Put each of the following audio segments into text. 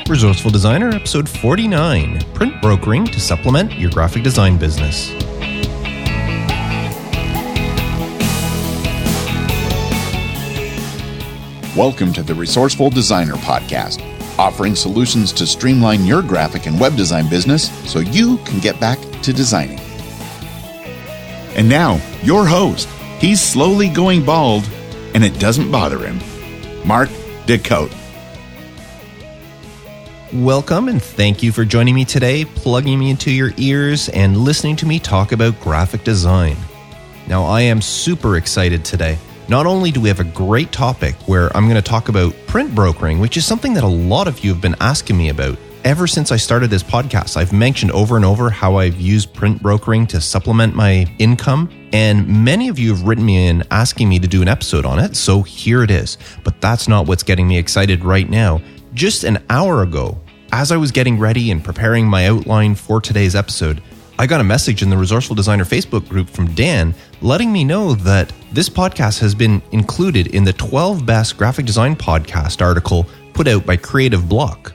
Resourceful Designer, episode 49, Print Brokering to Supplement Your Graphic Design Business. Welcome to the Resourceful Designer Podcast, offering solutions to streamline your graphic and web design business so you can get back to designing. And now, your host. He's slowly going bald, and it doesn't bother him. Mark DeCote. Welcome and thank you for joining me today, plugging me into your ears and listening to me talk about graphic design. Now, I am super excited today. Not only do we have a great topic where I'm going to talk about print brokering, which is something that a lot of you have been asking me about. Ever since I started this podcast, I've mentioned over and over how I've used print brokering to supplement my income, and many of you have written me in asking me to do an episode on it, so here it is. But that's not what's getting me excited right now. Just an hour ago, as I was getting ready and preparing my outline for today's episode, I got a message in the Resourceful Designer Facebook group from Dan letting me know that this podcast has been included in the 12 Best Graphic Design Podcast article put out by Creative Block.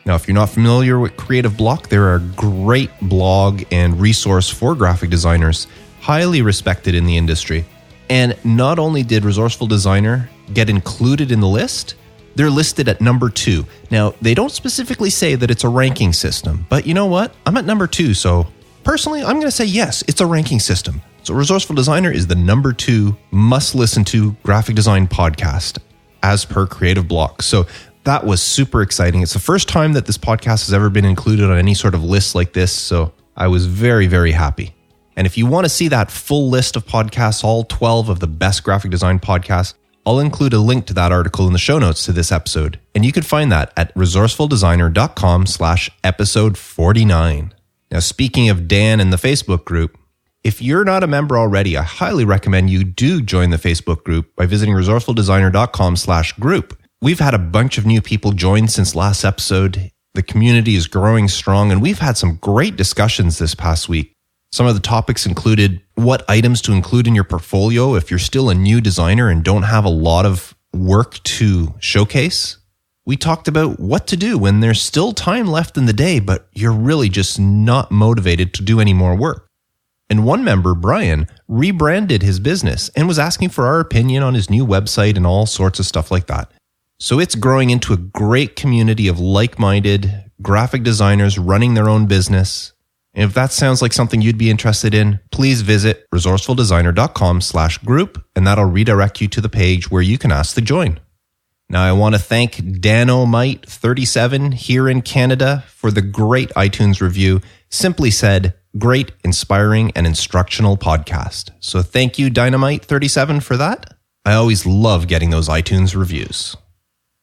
Now, if you're not familiar with Creative Block, they're a great blog and resource for graphic designers, highly respected in the industry. And not only did Resourceful Designer get included in the list, they're listed at number 2. Now, they don't specifically say that it's a ranking system, but you know what? I'm at number 2, so personally, I'm going to say yes, it's a ranking system. So Resourceful Designer is the number 2 must-listen-to graphic design podcast as per Creative Block. So that was super exciting. It's the first time that this podcast has ever been included on any sort of list like this, so I was very, very happy. And if you want to see that full list of podcasts, all 12 of the best graphic design podcasts, I'll include a link to that article in the show notes to this episode, and you can find that at resourcefuldesigner.com/episode 49. Now, speaking of Dan and the Facebook group, if you're not a member already, I highly recommend you do join the Facebook group by visiting resourcefuldesigner.com/group. We've had a bunch of new people join since last episode. The community is growing strong, and we've had some great discussions this past week. Some of the topics included what items to include in your portfolio if you're still a new designer and don't have a lot of work to showcase. We talked about what to do when there's still time left in the day, but you're really just not motivated to do any more work. And one member, Brian, rebranded his business and was asking for our opinion on his new website and all sorts of stuff like that. So it's growing into a great community of like-minded graphic designers running their own business. And if that sounds like something you'd be interested in, please visit resourcefuldesigner.com/group, and that'll redirect you to the page where you can ask to join. Now, I want to thank Danomite37 here in Canada for the great iTunes review. Simply said, great, inspiring, and instructional podcast. So thank you, Dynamite37, for that. I always love getting those iTunes reviews.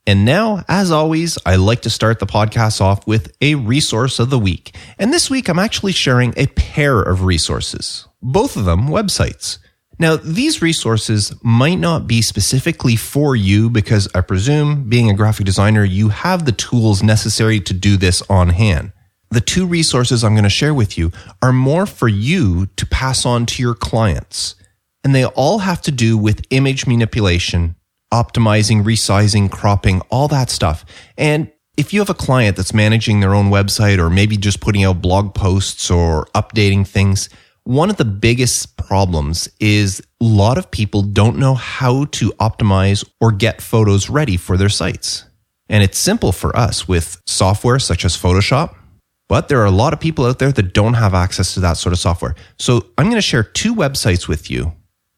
And now, as always, I like to start the podcast off with a resource of the week. And this week, I'm actually sharing a pair of resources, both of them websites. Now, these resources might not be specifically for you because I presume, being a graphic designer, you have the tools necessary to do this on hand. The 2 resources I'm going to share with you are more for you to pass on to your clients. And they all have to do with image manipulation, optimizing, resizing, cropping, all that stuff. And if you have a client that's managing their own website or maybe just putting out blog posts or updating things, one of the biggest problems is a lot of people don't know how to optimize or get photos ready for their sites. And it's simple for us with software such as Photoshop, but there are a lot of people out there that don't have access to that sort of software. So I'm going to share 2 websites with you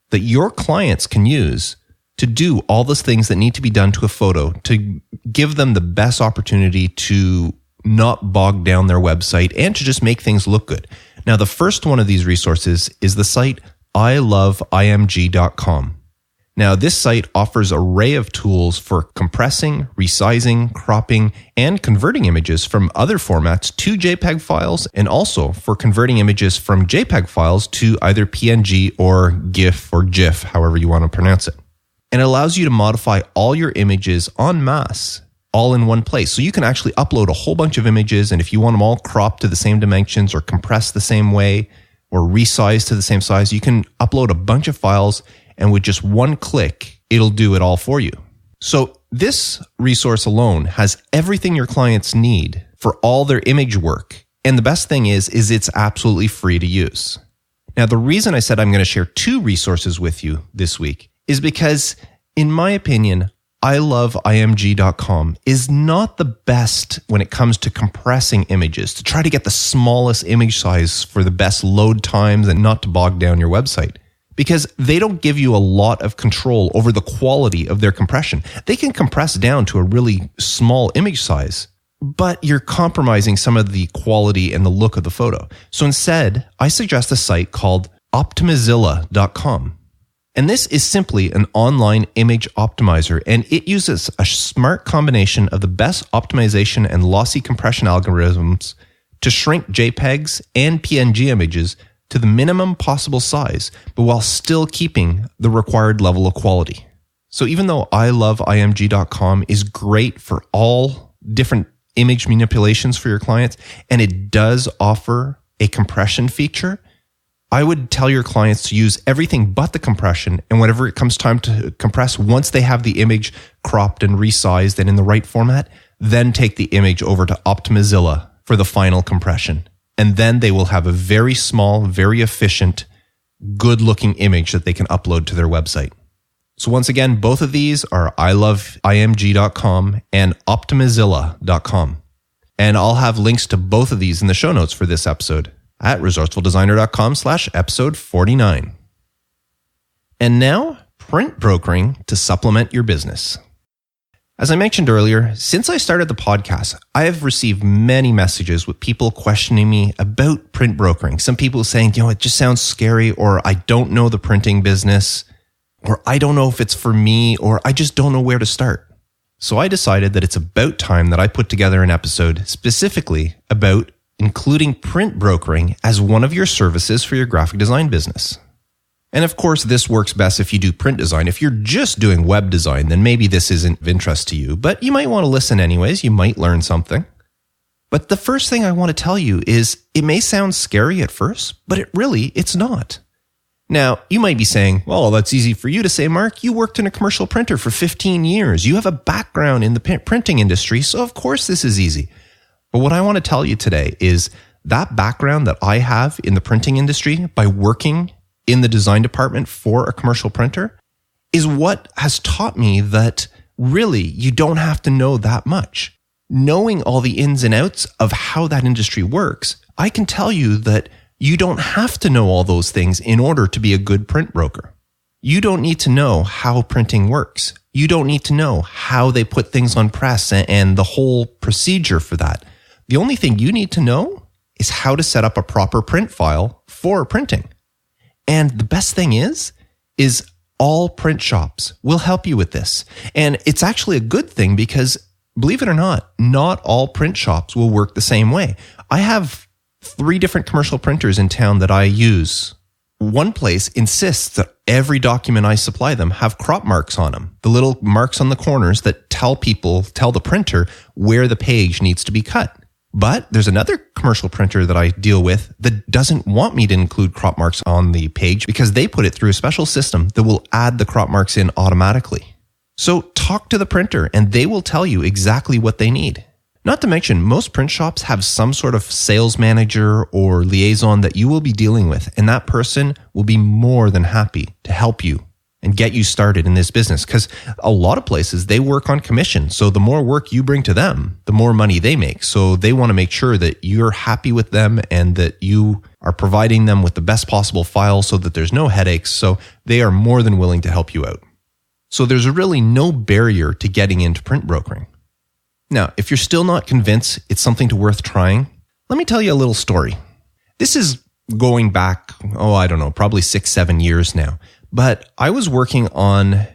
that your clients can use to do all those things that need to be done to a photo to give them the best opportunity to not bog down their website and to just make things look good. Now, the first one of these resources is the site iloveimg.com. Now, this site offers an array of tools for compressing, resizing, cropping, and converting images from other formats to JPEG files, and also for converting images from JPEG files to either PNG or GIF or GIF, however you want to pronounce it. And it allows you to modify all your images en masse, all in one place. So you can actually upload a whole bunch of images, and if you want them all cropped to the same dimensions or compressed the same way or resized to the same size, you can upload a bunch of files, and with just one click, it'll do it all for you. So this resource alone has everything your clients need for all their image work. And the best thing is it's absolutely free to use. Now, the reason I said I'm going to share 2 resources with you this week is because, in my opinion, iloveimg.com is not the best when it comes to compressing images, to try to get the smallest image size for the best load times and not to bog down your website. Because they don't give you a lot of control over the quality of their compression. They can compress down to a really small image size, but you're compromising some of the quality and the look of the photo. So instead, I suggest a site called optimizilla.com. And this is simply an online image optimizer, and it uses a smart combination of the best optimization and lossy compression algorithms to shrink JPEGs and PNG images to the minimum possible size, but while still keeping the required level of quality. So even though iloveimg.com is great for all different image manipulations for your clients, and it does offer a compression feature, I would tell your clients to use everything but the compression, and whenever it comes time to compress, once they have the image cropped and resized and in the right format, then take the image over to Optimizilla for the final compression. And then they will have a very small, very efficient, good-looking image that they can upload to their website. So once again, both of these are iloveimg.com and optimizilla.com. And I'll have links to both of these in the show notes for this episode at resourcefuldesigner.com/episode 49. And now, print brokering to supplement your business. As I mentioned earlier, since I started the podcast, I have received many messages with people questioning me about print brokering. Some people saying, it just sounds scary, or I don't know the printing business, or I don't know if it's for me, or I just don't know where to start. So I decided that it's about time that I put together an episode specifically about including print brokering as one of your services for your graphic design business. And of course, this works best if you do print design. If you're just doing web design, then maybe this isn't of interest to you, but you might want to listen anyways. You might learn something. But the first thing I want to tell you is it may sound scary at first, but it's not. Now, you might be saying, well, that's easy for you to say, Mark. You worked in a commercial printer for 15 years. You have a background in the printing industry, so of course this is easy. But what I want to tell you today is that background that I have in the printing industry by working in the design department for a commercial printer is what has taught me that really you don't have to know that much. Knowing all the ins and outs of how that industry works, I can tell you that you don't have to know all those things in order to be a good print broker. You don't need to know how printing works. You don't need to know how they put things on press and the whole procedure for that. The only thing you need to know is how to set up a proper print file for printing. And the best thing is all print shops will help you with this. And it's actually a good thing because, believe it or not all print shops will work the same way. I have 3 different commercial printers in town that I use. One place insists that every document I supply them have crop marks on them, the little marks on the corners that tell the printer where the page needs to be cut. But there's another commercial printer that I deal with that doesn't want me to include crop marks on the page because they put it through a special system that will add the crop marks in automatically. So talk to the printer and they will tell you exactly what they need. Not to mention, most print shops have some sort of sales manager or liaison that you will be dealing with, and that person will be more than happy to help you and get you started in this business, because a lot of places, they work on commission. So the more work you bring to them, the more money they make. So they want to make sure that you're happy with them and that you are providing them with the best possible file so that there's no headaches. So they are more than willing to help you out. So there's really no barrier to getting into print brokering. Now, if you're still not convinced it's something worth trying, let me tell you a little story. This is going back, probably 6-7 years now. But I was working on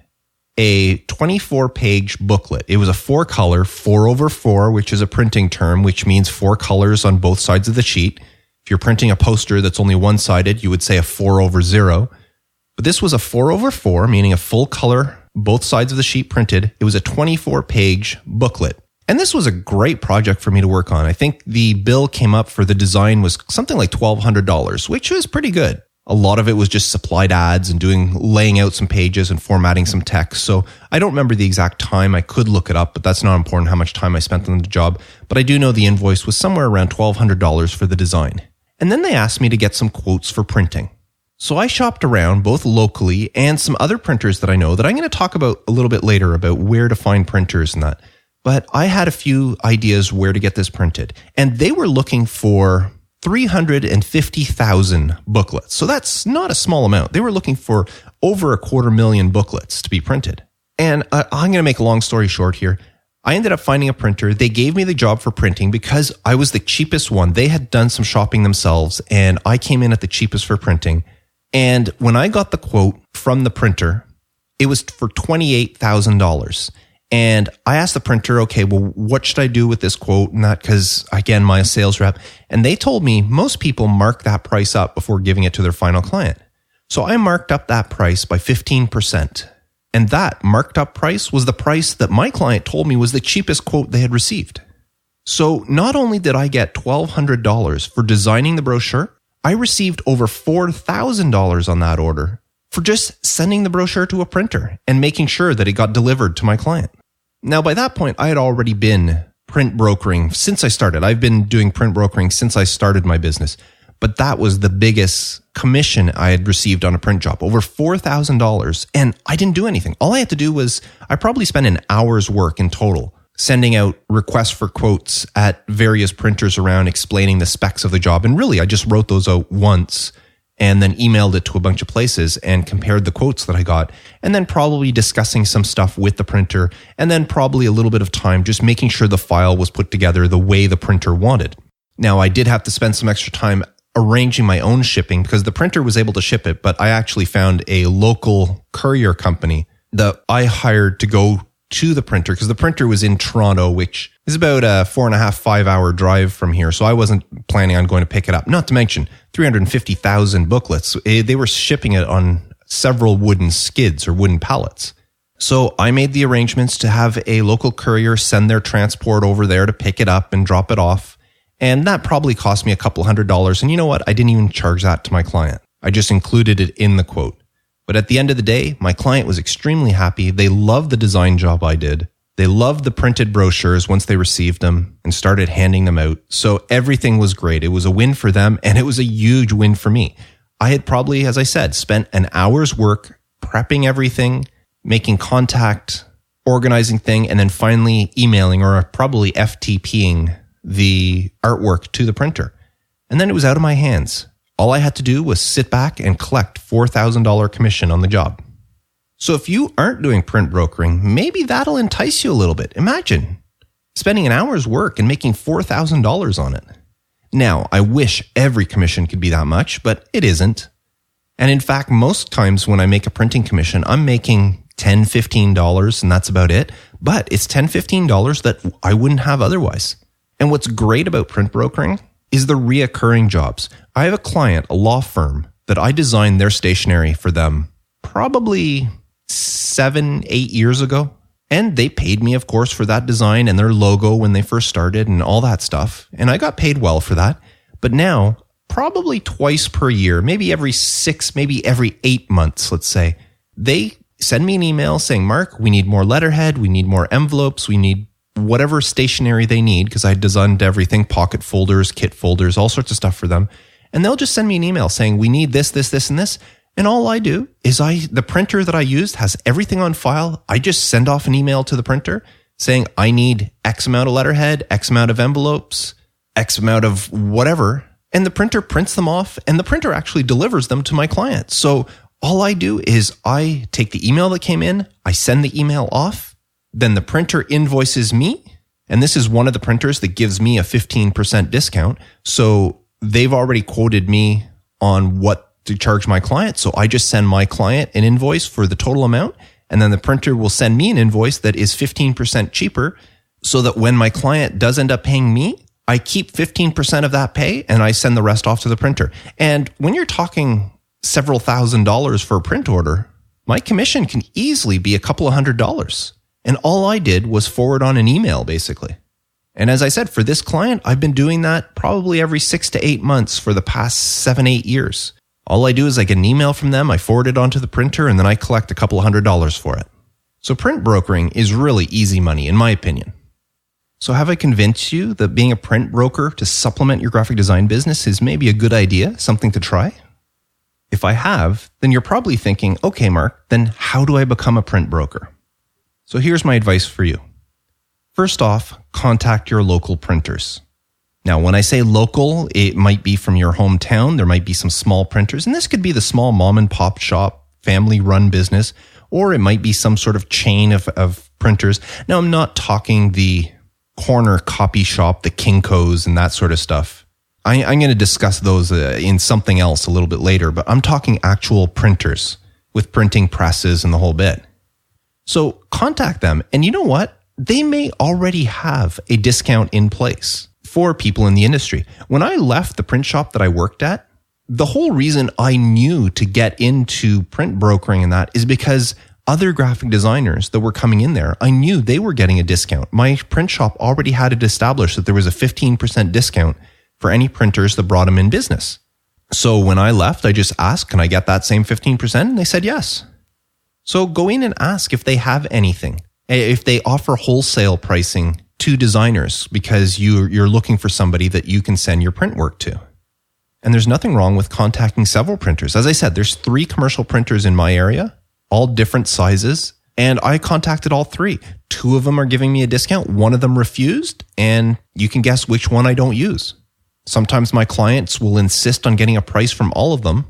a 24-page booklet. It was a 4-color, 4/4, which is a printing term, which means 4 colors on both sides of the sheet. If you're printing a poster that's only one-sided, you would say a 4/0. But this was a 4/4, meaning a full color, both sides of the sheet printed. It was a 24-page booklet. And this was a great project for me to work on. I think the bill came up for the design was something like $1,200, which was pretty good. A lot of it was just supplied ads and laying out some pages and formatting some text. So I don't remember the exact time. I could look it up, but that's not important how much time I spent on the job. But I do know the invoice was somewhere around $1,200 for the design. And then they asked me to get some quotes for printing. So I shopped around both locally and some other printers that I know that I'm going to talk about a little bit later about where to find printers and that. But I had a few ideas where to get this printed. And they were looking for 350,000 booklets. So that's not a small amount. They were looking for over 250,000 booklets to be printed. And I'm going to make a long story short here. I ended up finding a printer. They gave me the job for printing because I was the cheapest one. They had done some shopping themselves and I came in at the cheapest for printing. And when I got the quote from the printer, it was for $28,000. And I asked the printer, okay, well, what should I do with this quote? And that, because again, my sales rep, and they told me most people mark that price up before giving it to their final client. So I marked up that price by 15%. And that marked up price was the price that my client told me was the cheapest quote they had received. So not only did I get $1,200 for designing the brochure, I received over $4,000 on that order for just sending the brochure to a printer and making sure that it got delivered to my client. Now, by that point, I had already been print brokering since I started. I've been doing print brokering since I started my business. But that was the biggest commission I had received on a print job, over $4,000. And I didn't do anything. All I had to do was, I probably spent an hour's work in total, sending out requests for quotes at various printers around, explaining the specs of the job. And really, I just wrote those out once and then emailed it to a bunch of places and compared the quotes that I got. And then probably discussing some stuff with the printer. And then probably a little bit of time just making sure the file was put together the way the printer wanted. Now, I did have to spend some extra time arranging my own shipping because the printer was able to ship it, but I actually found a local courier company that I hired to go to the printer because the printer was in Toronto, which is about a 4.5 hour drive from here. So I wasn't planning on going to pick it up. Not to mention 350,000 booklets. They were shipping it on several wooden skids or wooden pallets. So I made the arrangements to have a local courier send their transport over there to pick it up and drop it off. And that probably cost me a couple $100. And you know what? I didn't even charge that to my client. I just included it in the quote. But at the end of the day, my client was extremely happy. They loved the design job I did. They loved the printed brochures once they received them and started handing them out. So everything was great. It was a win for them and it was a huge win for me. I had probably, as I said, spent an hour's work prepping everything, making contact, organizing thing, and then finally emailing or probably FTPing the artwork to the printer. And then it was out of my hands. All I had to do was sit back and collect $4,000 commission on the job. So if you aren't doing print brokering, maybe that'll entice you a little bit. Imagine spending an hour's work and making $4,000 on it. Now, I wish every commission could be that much, but it isn't. And in fact, most times when I make a printing commission, I'm making $10, $15 and that's about it. But it's $10, $15 that I wouldn't have otherwise. And what's great about print brokering is the reoccurring jobs. I have a client, a law firm, that I designed their stationery for them probably 7-8 years ago. And they paid me, of course, for that design and their logo when they first started and all that stuff. And I got paid well for that. But now, probably twice per year, maybe every 6, maybe every 8 months, let's say, they send me an email saying, Mark, we need more letterhead, we need more envelopes, we need whatever stationery they need, because I designed everything, pocket folders, kit folders, all sorts of stuff for them. And they'll just send me an email saying, we need this, this, this, and this. And all I do is the printer that I used has everything on file. I just send off an email to the printer saying, I need X amount of letterhead, X amount of envelopes, X amount of whatever. And the printer prints them off and the printer actually delivers them to my client. So all I do is I take the email that came in, I send the email off, then the printer invoices me. And this is one of the printers that gives me a 15% discount. So they've already quoted me on what to charge my client. So I just send my client an invoice for the total amount. And then the printer will send me an invoice that is 15% cheaper so that when my client does end up paying me, I keep 15% of that pay and I send the rest off to the printer. And when you're talking several $1,000s for a print order, my commission can easily be a couple of $100s. And all I did was forward on an email, basically. And as I said, for this client, I've been doing that probably every 6 to 8 months for the past 7-8 years. All I do is I get an email from them, I forward it onto the printer, and then I collect a couple $100 for it. So print brokering is really easy money, in my opinion. So have I convinced you that being a print broker to supplement your graphic design business is maybe a good idea, something to try? If I have, then you're probably thinking, okay, Mark, then how do I become a print broker? So here's my advice for you. First off, contact your local printers. Now, when I say local, it might be from your hometown. There might be some small printers, and this could be the small mom and pop shop, family-run business, or it might be some sort of chain of printers. Now, I'm not talking the corner copy shop, the Kinkos and that sort of stuff. I'm going to discuss those in something else a little bit later, but I'm talking actual printers with printing presses and the whole bit. So contact them, and you know what? They may already have a discount in place for people in the industry. When I left the print shop that I worked at, the whole reason I knew to get into print brokering and that is because other graphic designers that were coming in there, I knew they were getting a discount. My print shop already had it established that there was a 15% discount for any printers that brought them in business. So when I left, I just asked, can I get that same 15%? And they said yes. So go in and ask if they have anything, if they offer wholesale pricing to designers because you're looking for somebody that you can send your print work to. And there's nothing wrong with contacting several printers. As I said, there's 3 commercial printers in my area, all different sizes, and I contacted all 3. 2 of them are giving me a discount. 1 of them refused, and you can guess which one I don't use. Sometimes my clients will insist on getting a price from all of them,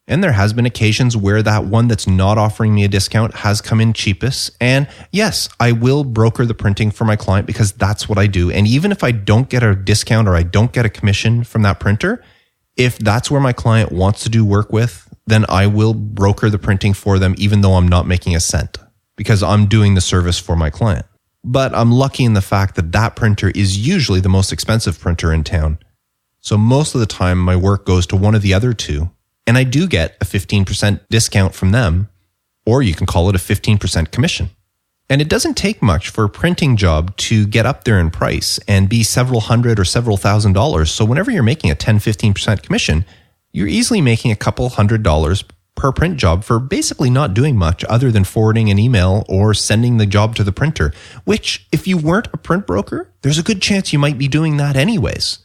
and there has been occasions where that one that's not offering me a discount has come in cheapest. And yes, I will broker the printing for my client because that's what I do. And even if I don't get a discount or I don't get a commission from that printer, if that's where my client wants to do work with, then I will broker the printing for them even though I'm not making a cent because I'm doing the service for my client. But I'm lucky in the fact that that printer is usually the most expensive printer in town. So most of the time my work goes to one of the other 2. And I do get a 15% discount from them, or you can call it a 15% commission. And it doesn't take much for a printing job to get up there in price and be several hundred or several $1,000s. So whenever you're making a 10-15% commission, you're easily making a couple $100s per print job for basically not doing much other than forwarding an email or sending the job to the printer, which if you weren't a print broker, there's a good chance you might be doing that anyways.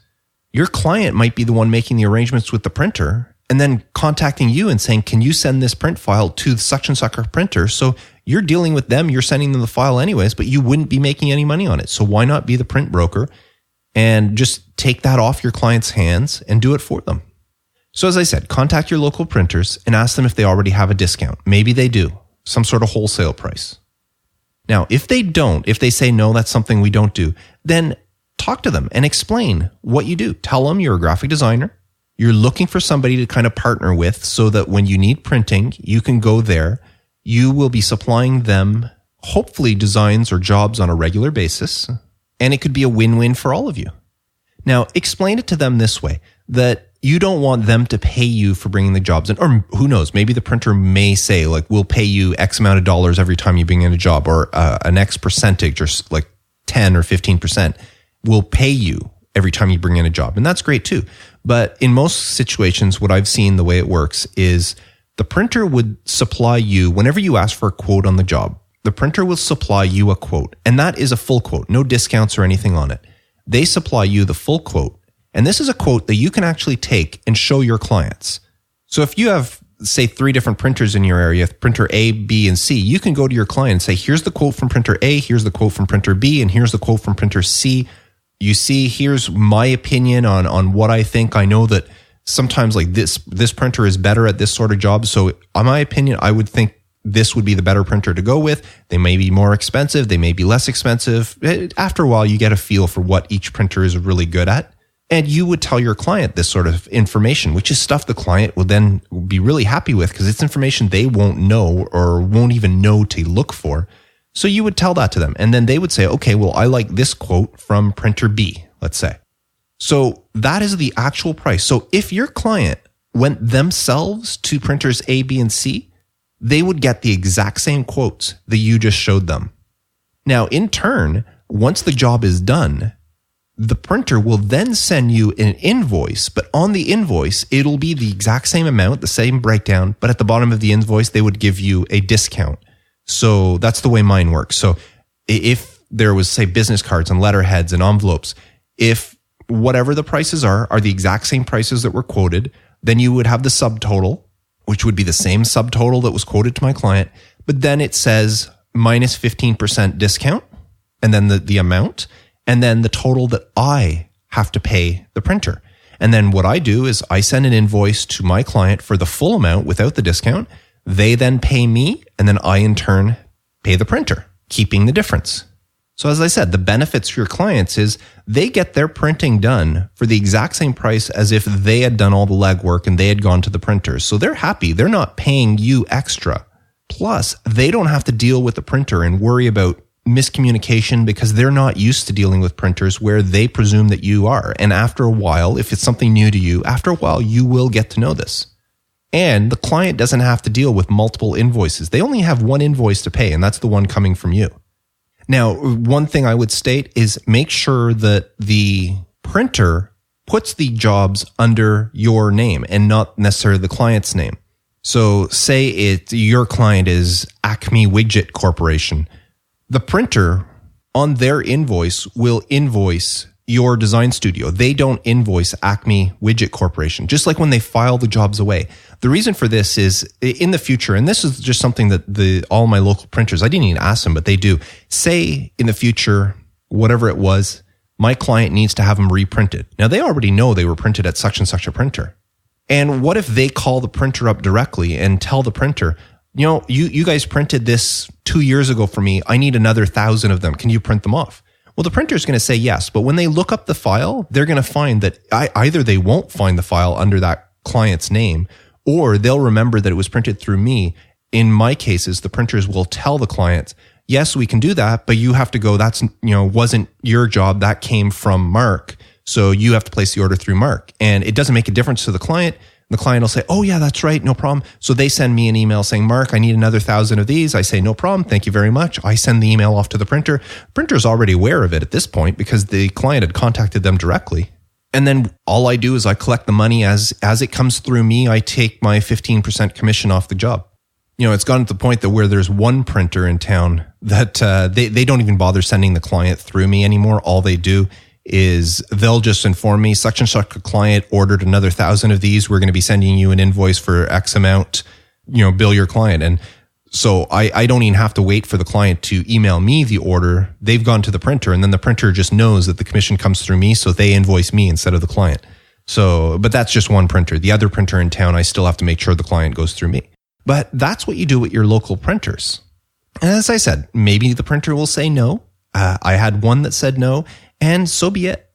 Your client might be the one making the arrangements with the printer and then contacting you and saying, can you send this print file to such and such a printer? So you're dealing with them, you're sending them the file anyways, but you wouldn't be making any money on it. So why not be the print broker and just take that off your client's hands and do it for them? So as I said, contact your local printers and ask them if they already have a discount. Maybe they do, some sort of wholesale price. Now, if they don't, if they say, no, that's something we don't do, then talk to them and explain what you do. Tell them you're a graphic designer. You're looking for somebody to kind of partner with so that when you need printing, you can go there. You will be supplying them, hopefully, designs or jobs on a regular basis. And it could be a win-win for all of you. Now, explain it to them this way, that you don't want them to pay you for bringing the jobs in. Or who knows, maybe the printer may say, like, we'll pay you X amount of dollars every time you bring in a job, or an X percentage, or like 10 or 15%. We'll pay you every time you bring in a job. And that's great too. But in most situations, what I've seen, the way it works is the printer would supply you, whenever you ask for a quote on the job, the printer will supply you a quote. And that is a full quote, no discounts or anything on it. They supply you the full quote. And this is a quote that you can actually take and show your clients. So if you have, say, 3 different printers in your area, printer A, B, and C, you can go to your client and say, here's the quote from printer A, here's the quote from printer B, and here's the quote from printer C. You see, here's my opinion on what I think. I know that sometimes like this printer is better at this sort of job. So in my opinion, I would think this would be the better printer to go with. They may be more expensive. They may be less expensive. After a while, you get a feel for what each printer is really good at. And you would tell your client this sort of information, which is stuff the client will then be really happy with because it's information they won't know or won't even know to look for. So you would tell that to them. And then they would say, okay, well, I like this quote from printer B, let's say. So that is the actual price. So if your client went themselves to printers A, B, and C, they would get the exact same quotes that you just showed them. Now, in turn, once the job is done, The printer will then send you an invoice, but on the invoice, it'll be the exact same amount, the same breakdown, but at the bottom of the invoice, they would give you a discount. So that's the way mine works. So if there was, say, business cards and letterheads and envelopes, if whatever the prices are the exact same prices that were quoted, then you would have the subtotal, which would be the same subtotal that was quoted to my client, but then it says minus 15% discount, and then the amount, and then the total that I have to pay the printer. And then what I do is I send an invoice to my client for the full amount without the discount. They then pay me, and then I in turn pay the printer, keeping the difference. So as I said, the benefits for your clients is they get their printing done for the exact same price as if they had done all the legwork and they had gone to the printers. So they're happy. They're not paying you extra. Plus, they don't have to deal with the printer and worry about miscommunication because they're not used to dealing with printers where they presume that you are. And after a while, if it's something new to you, after a while, you will get to know this. And the client doesn't have to deal with multiple invoices. They only have one invoice to pay, and that's the one coming from you. Now, one thing I would state is make sure that the printer puts the jobs under your name and not necessarily the client's name. So say your client is Acme Widget Corporation. The printer on their invoice will invoice your design studio. They don't invoice Acme Widget Corporation, just like when they file the jobs away. The reason for this is in the future, and this is just something that all my local printers, I didn't even ask them, but they do. Say in the future, whatever it was, my client needs to have them reprinted. Now they already know they were printed at such and such a printer. And what if they call the printer up directly and tell the printer, you guys printed this 2 years ago for me. I need another 1,000 of them. Can you print them off? Well, the printer is going to say yes, but when they look up the file, they're going to find that either they won't find the file under that client's name, or they'll remember that it was printed through me. In my cases, the printers will tell the clients, yes, we can do that, but you have to go, that's, wasn't your job. That came from Mark. So you have to place the order through Mark. And it doesn't make a difference to the client. The client will say, oh yeah, that's right. No problem. So they send me an email saying, Mark, I need another 1,000 of these. I say, no problem. Thank you very much. I send the email off to the printer. The printer's already aware of it at this point because the client had contacted them directly. And then all I do is I collect the money as it comes through me. I take my 15% commission off the job. It's gotten to the point that where there's one printer in town that they don't even bother sending the client through me anymore. All they do is they'll just inform me such and such a client ordered another 1,000 of these. We're going to be sending you an invoice for X amount, bill your client. And so I don't even have to wait for the client to email me the order. They've gone to the printer and then the printer just knows that the commission comes through me. So they invoice me instead of the client. So, but that's just one printer. The other printer in town, I still have to make sure the client goes through me. But that's what you do with your local printers. And as I said, maybe the printer will say no. I had one that said no. And so be it.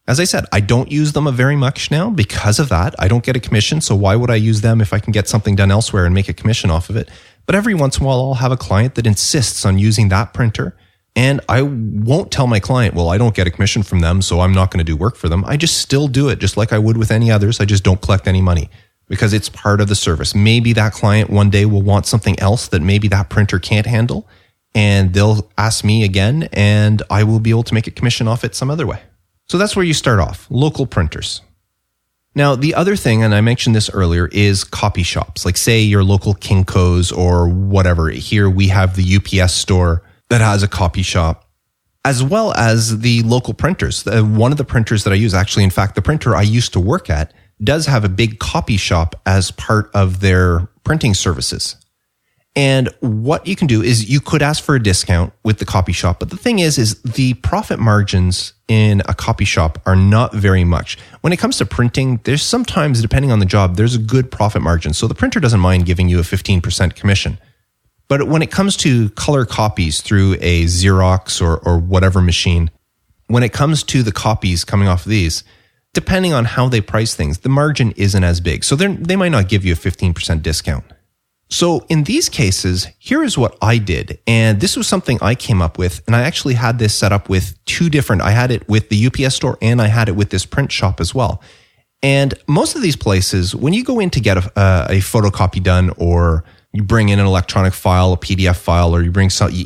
As I said, I don't use them very much now because of that. I don't get a commission. So why would I use them if I can get something done elsewhere and make a commission off of it? But every once in a while, I'll have a client that insists on using that printer. And I won't tell my client, well, I don't get a commission from them, so I'm not going to do work for them. I just still do it just like I would with any others. I just don't collect any money because it's part of the service. Maybe that client one day will want something else that maybe that printer can't handle. And they'll ask me again, and I will be able to make a commission off it some other way. So that's where you start off, local printers. Now, the other thing, and I mentioned this earlier, is copy shops. Like say your local Kinko's or whatever. Here we have the UPS store that has a copy shop, as well as the local printers. One of the printers that I use, actually, in fact, the printer I used to work at does have a big copy shop as part of their printing services. And what you can do is you could ask for a discount with the copy shop. But the thing is the profit margins in a copy shop are not very much. When it comes to printing, there's sometimes, depending on the job, there's a good profit margin. So the printer doesn't mind giving you a 15% commission. But when it comes to color copies through a Xerox or whatever machine, when it comes to the copies coming off of these, depending on how they price things, the margin isn't as big. So they might not give you a 15% discount. So in these cases, here is what I did. And this was something I came up with. And I actually had this set up with two different, I had it with the UPS store and I had it with this print shop as well. And most of these places, when you go in to get a photocopy done, or you bring in an electronic file, a PDF file, or you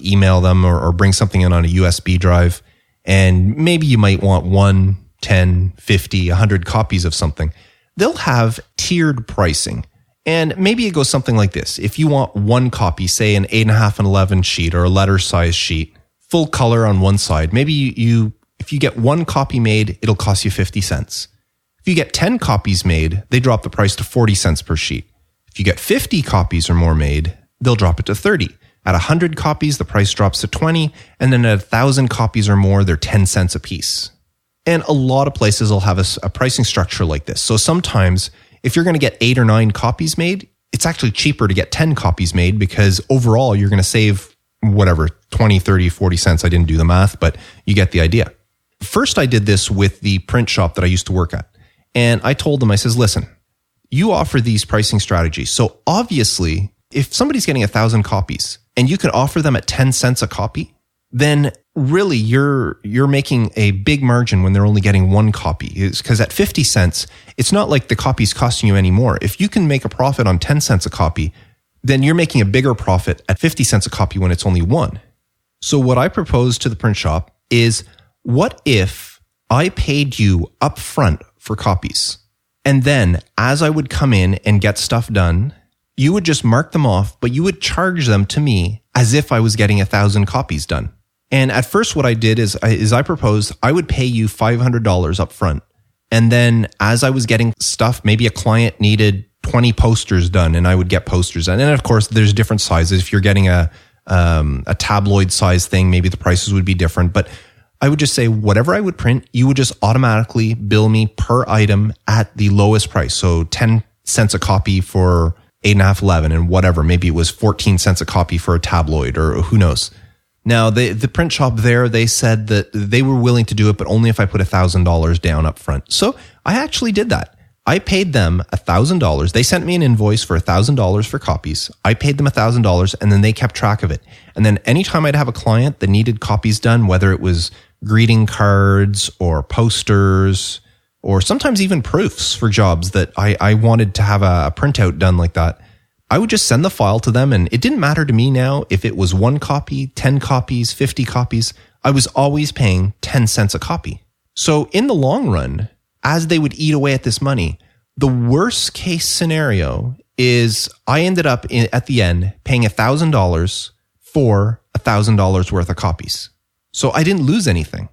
email them or bring something in on a USB drive, and maybe you might want 1, 10, 50, 100 copies of something. They'll have tiered pricing. And maybe it goes something like this. If you want one copy, say an 8.5 and 11 sheet or a letter size sheet, full color on one side, maybe if you get one copy made, it'll cost you 50 cents. If you get 10 copies made, they drop the price to 40 cents per sheet. If you get 50 copies or more made, they'll drop it to 30. At 100 copies, the price drops to 20. And then at 1,000 copies or more, they're 10 cents a piece. And a lot of places will have a pricing structure like this. So sometimes if you're going to get 8 or 9 copies made, it's actually cheaper to get 10 copies made because overall you're going to save whatever, 20, 30, 40 cents. I didn't do the math, but you get the idea. First, I did this with the print shop that I used to work at. And I told them, I says, listen, you offer these pricing strategies. So obviously, if somebody's getting 1,000 copies and you can offer them at 10 cents a copy, then really you're making a big margin when they're only getting one copy. Because at 50 cents, it's not like the copy's costing you any more. If you can make a profit on 10 cents a copy, then you're making a bigger profit at 50 cents a copy when it's only one. So what I proposed to the print shop is, what if I paid you up front for copies? And then as I would come in and get stuff done, you would just mark them off, but you would charge them to me as if I was getting 1,000 copies done. And at first what I did is I proposed I would pay you $500 up front. And then as I was getting stuff, maybe a client needed 20 posters done and I would get posters done. And of course, there's different sizes. If you're getting a tabloid size thing, maybe the prices would be different. But I would just say whatever I would print, you would just automatically bill me per item at the lowest price. So 10 cents a copy for 8.5, 11 and whatever. Maybe it was 14 cents a copy for a tabloid or who knows. Now, the print shop there, they said that they were willing to do it, but only if I put $1,000 down up front. So I actually did that. I paid them $1,000. They sent me an invoice for $1,000 for copies. I paid them $1,000 and then they kept track of it. And then anytime I'd have a client that needed copies done, whether it was greeting cards or posters or sometimes even proofs for jobs that I wanted to have a printout done like that, I would just send the file to them. And it didn't matter to me now if it was 1 copy, 10 copies, 50 copies. I was always paying 10 cents a copy. So in the long run, as they would eat away at this money, the worst case scenario is I ended up at the end paying $1,000 for $1,000 worth of copies. So I didn't lose anything.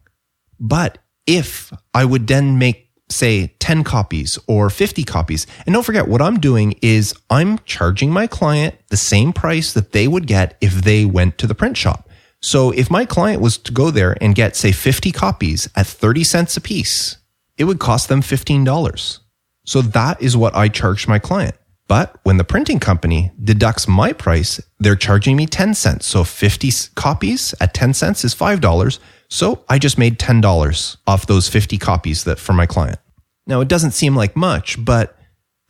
But if I would then make, say, 10 copies or 50 copies, and don't forget what I'm doing is I'm charging my client the same price that they would get if they went to the print shop. So if my client was to go there and get, say, 50 copies at 30 cents a piece, it would cost them $15. So that is what I charged my client. But when the printing company deducts my price, they're charging me 10 cents. So 50 copies at 10 cents is $5. So I just made $10 off those 50 copies that for my client. Now, it doesn't seem like much, but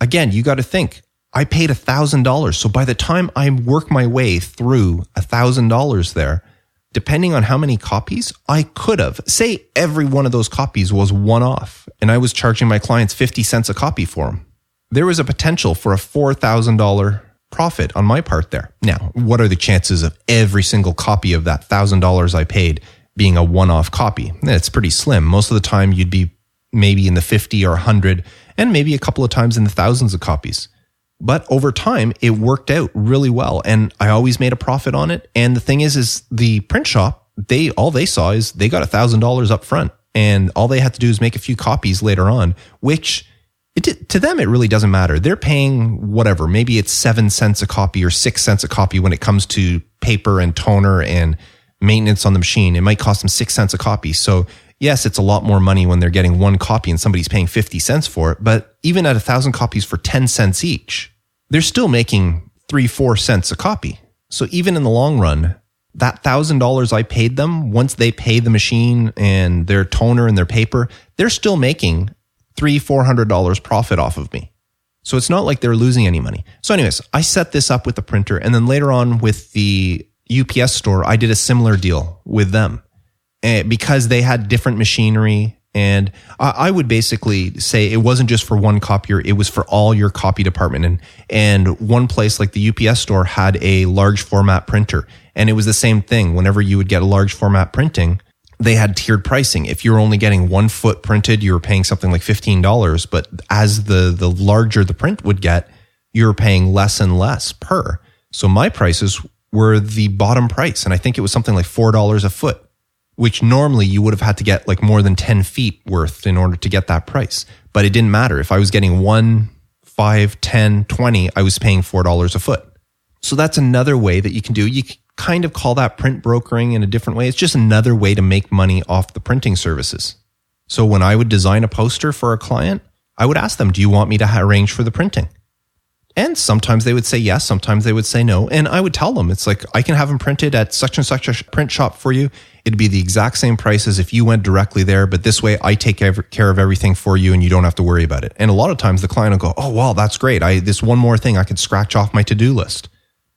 again, you got to think, I paid $1,000. So by the time I work my way through $1,000 there, depending on how many copies, I could have, say every one of those copies was one-off and I was charging my clients 50 cents a copy for them. There was a potential for a $4,000 profit on my part there. Now, what are the chances of every single copy of that $1,000 I paid being a one-off copy? It's pretty slim. Most of the time you'd be maybe in the 50 or 100 and maybe a couple of times in the thousands of copies. But over time, it worked out really well. And I always made a profit on it. And the thing is the print shop, all they saw is they got $1,000 up front. And all they had to do is make a few copies later on, which to them, it really doesn't matter. They're paying whatever. Maybe it's 7 cents a copy or 6 cents a copy when it comes to paper and toner and maintenance on the machine. It might cost them 6 cents a copy. So yes, it's a lot more money when they're getting one copy and somebody's paying 50 cents for it. But even at 1,000 copies for 10 cents each, they're still making 3-4 cents a copy. So even in the long run, that $1,000 I paid them, once they pay the machine and their toner and their paper, they're still making $300-400 profit off of me. So it's not like they're losing any money. So anyways, I set this up with the printer. And then later on with the UPS store, I did a similar deal with them because they had different machinery. And I would basically say it wasn't just for one copier, it was for all your copy department. And one place like the UPS store had a large format printer. And it was the same thing. Whenever you would get a large format printing, they had tiered pricing. If you're only getting 1 foot printed, you were paying something like $15. But as the larger the print would get, you're paying less and less per. So my prices were the bottom price. And I think it was something like $4 a foot, which normally you would have had to get like more than 10 feet worth in order to get that price. But it didn't matter. If I was getting 1, 5, 10, 20, I was paying $4 a foot. So that's another way that you can do. You kind of call that print brokering in a different way. It's just another way to make money off the printing services. So when I would design a poster for a client, I would ask them, do you want me to arrange for the printing? And sometimes they would say yes, sometimes they would say no. And I would tell them, it's like, I can have them printed at such and such a print shop for you. It'd be the exact same price as if you went directly there, but this way I take care of everything for you and you don't have to worry about it. And a lot of times the client will go, oh, wow, that's great. This one more thing I could scratch off my to-do list.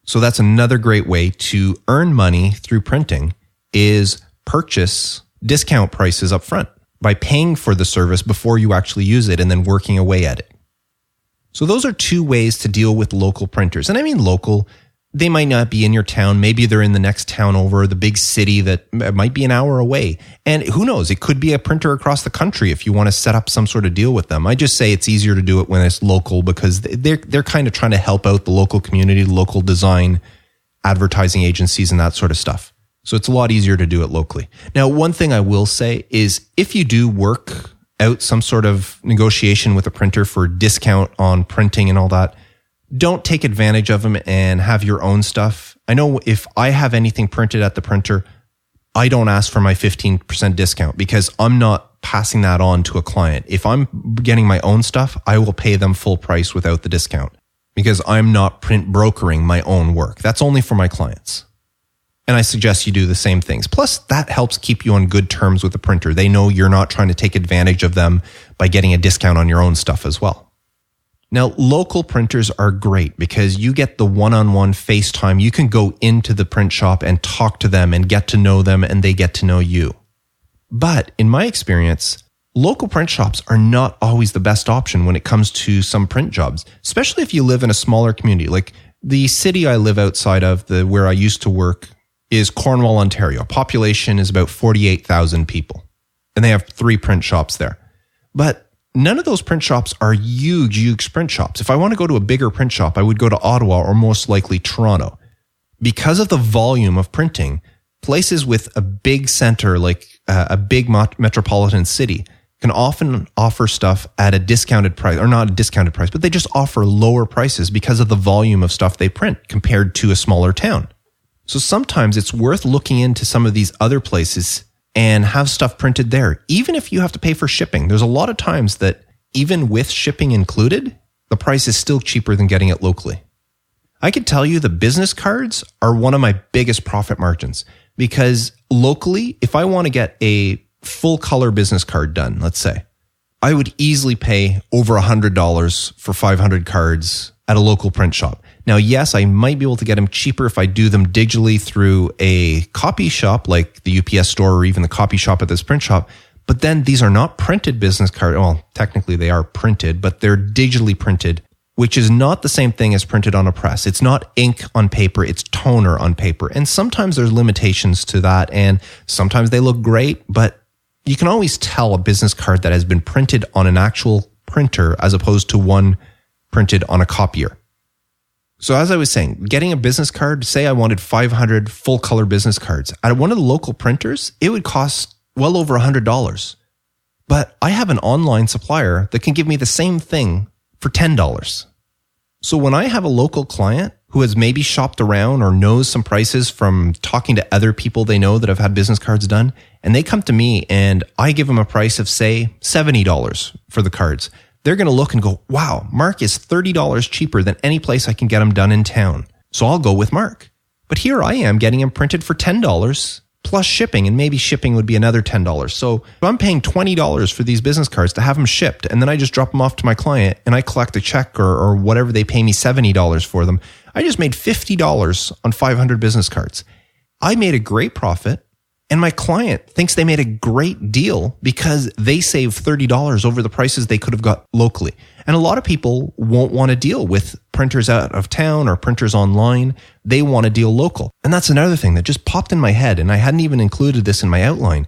So that's another great way to earn money through printing is purchase discount prices up front by paying for the service before you actually use it and then working away at it. So those are 2 ways to deal with local printers. And I mean local, they might not be in your town. Maybe they're in the next town over, the big city that might be an hour away. And who knows, it could be a printer across the country if you want to set up some sort of deal with them. I just say it's easier to do it when it's local because they're kind of trying to help out the local community, local design, advertising agencies, and that sort of stuff. So it's a lot easier to do it locally. Now, one thing I will say is if you do work out some sort of negotiation with a printer for discount on printing and all that, don't take advantage of them and have your own stuff. I know if I have anything printed at the printer, I don't ask for my 15% discount because I'm not passing that on to a client. If I'm getting my own stuff, I will pay them full price without the discount because I'm not print brokering my own work. That's only for my clients. And I suggest you do the same things. Plus, that helps keep you on good terms with the printer. They know you're not trying to take advantage of them by getting a discount on your own stuff as well. Now, local printers are great because you get the one-on-one FaceTime. You can go into the print shop and talk to them and get to know them and they get to know you. But in my experience, local print shops are not always the best option when it comes to some print jobs, especially if you live in a smaller community. Like the city I live outside of, where I used to work, is Cornwall, Ontario. Population is about 48,000 people. And they have 3 print shops there. But none of those print shops are huge print shops. If I want to go to a bigger print shop, I would go to Ottawa or most likely Toronto. Because of the volume of printing, places with a big center, like a big metropolitan city, can often offer stuff at a discounted price, or not a discounted price, but they just offer lower prices because of the volume of stuff they print compared to a smaller town. So sometimes it's worth looking into some of these other places and have stuff printed there, even if you have to pay for shipping. There's a lot of times that even with shipping included, the price is still cheaper than getting it locally. I can tell you the business cards are one of my biggest profit margins because locally, if I want to get a full color business card done, let's say, I would easily pay over $100 for 500 cards at a local print shop. Now, yes, I might be able to get them cheaper if I do them digitally through a copy shop like the UPS store or even the copy shop at this print shop. But then these are not printed business cards. Well, technically they are printed, but they're digitally printed, which is not the same thing as printed on a press. It's not ink on paper, it's toner on paper. And sometimes there's limitations to that. And sometimes they look great, but you can always tell a business card that has been printed on an actual printer as opposed to one printed on a copier. So as I was saying, getting a business card, say I wanted 500 full color business cards. At one of the local printers, it would cost well over $100. But I have an online supplier that can give me the same thing for $10. So when I have a local client who has maybe shopped around or knows some prices from talking to other people they know that have had business cards done, and they come to me and I give them a price of, say, $70 for the cards, they're going to look and go, wow, Mark is $30 cheaper than any place I can get them done in town. So I'll go with Mark. But here I am getting them printed for $10 plus shipping, and maybe shipping would be another $10. So if I'm paying $20 for these business cards to have them shipped, and then I just drop them off to my client and I collect a check or whatever, they pay me $70 for them, I just made $50 on 500 business cards. I made a great profit. And my client thinks they made a great deal because they saved $30 over the prices they could have got locally. And a lot of people won't want to deal with printers out of town or printers online. They want to deal local. And that's another thing that just popped in my head, and I hadn't even included this in my outline.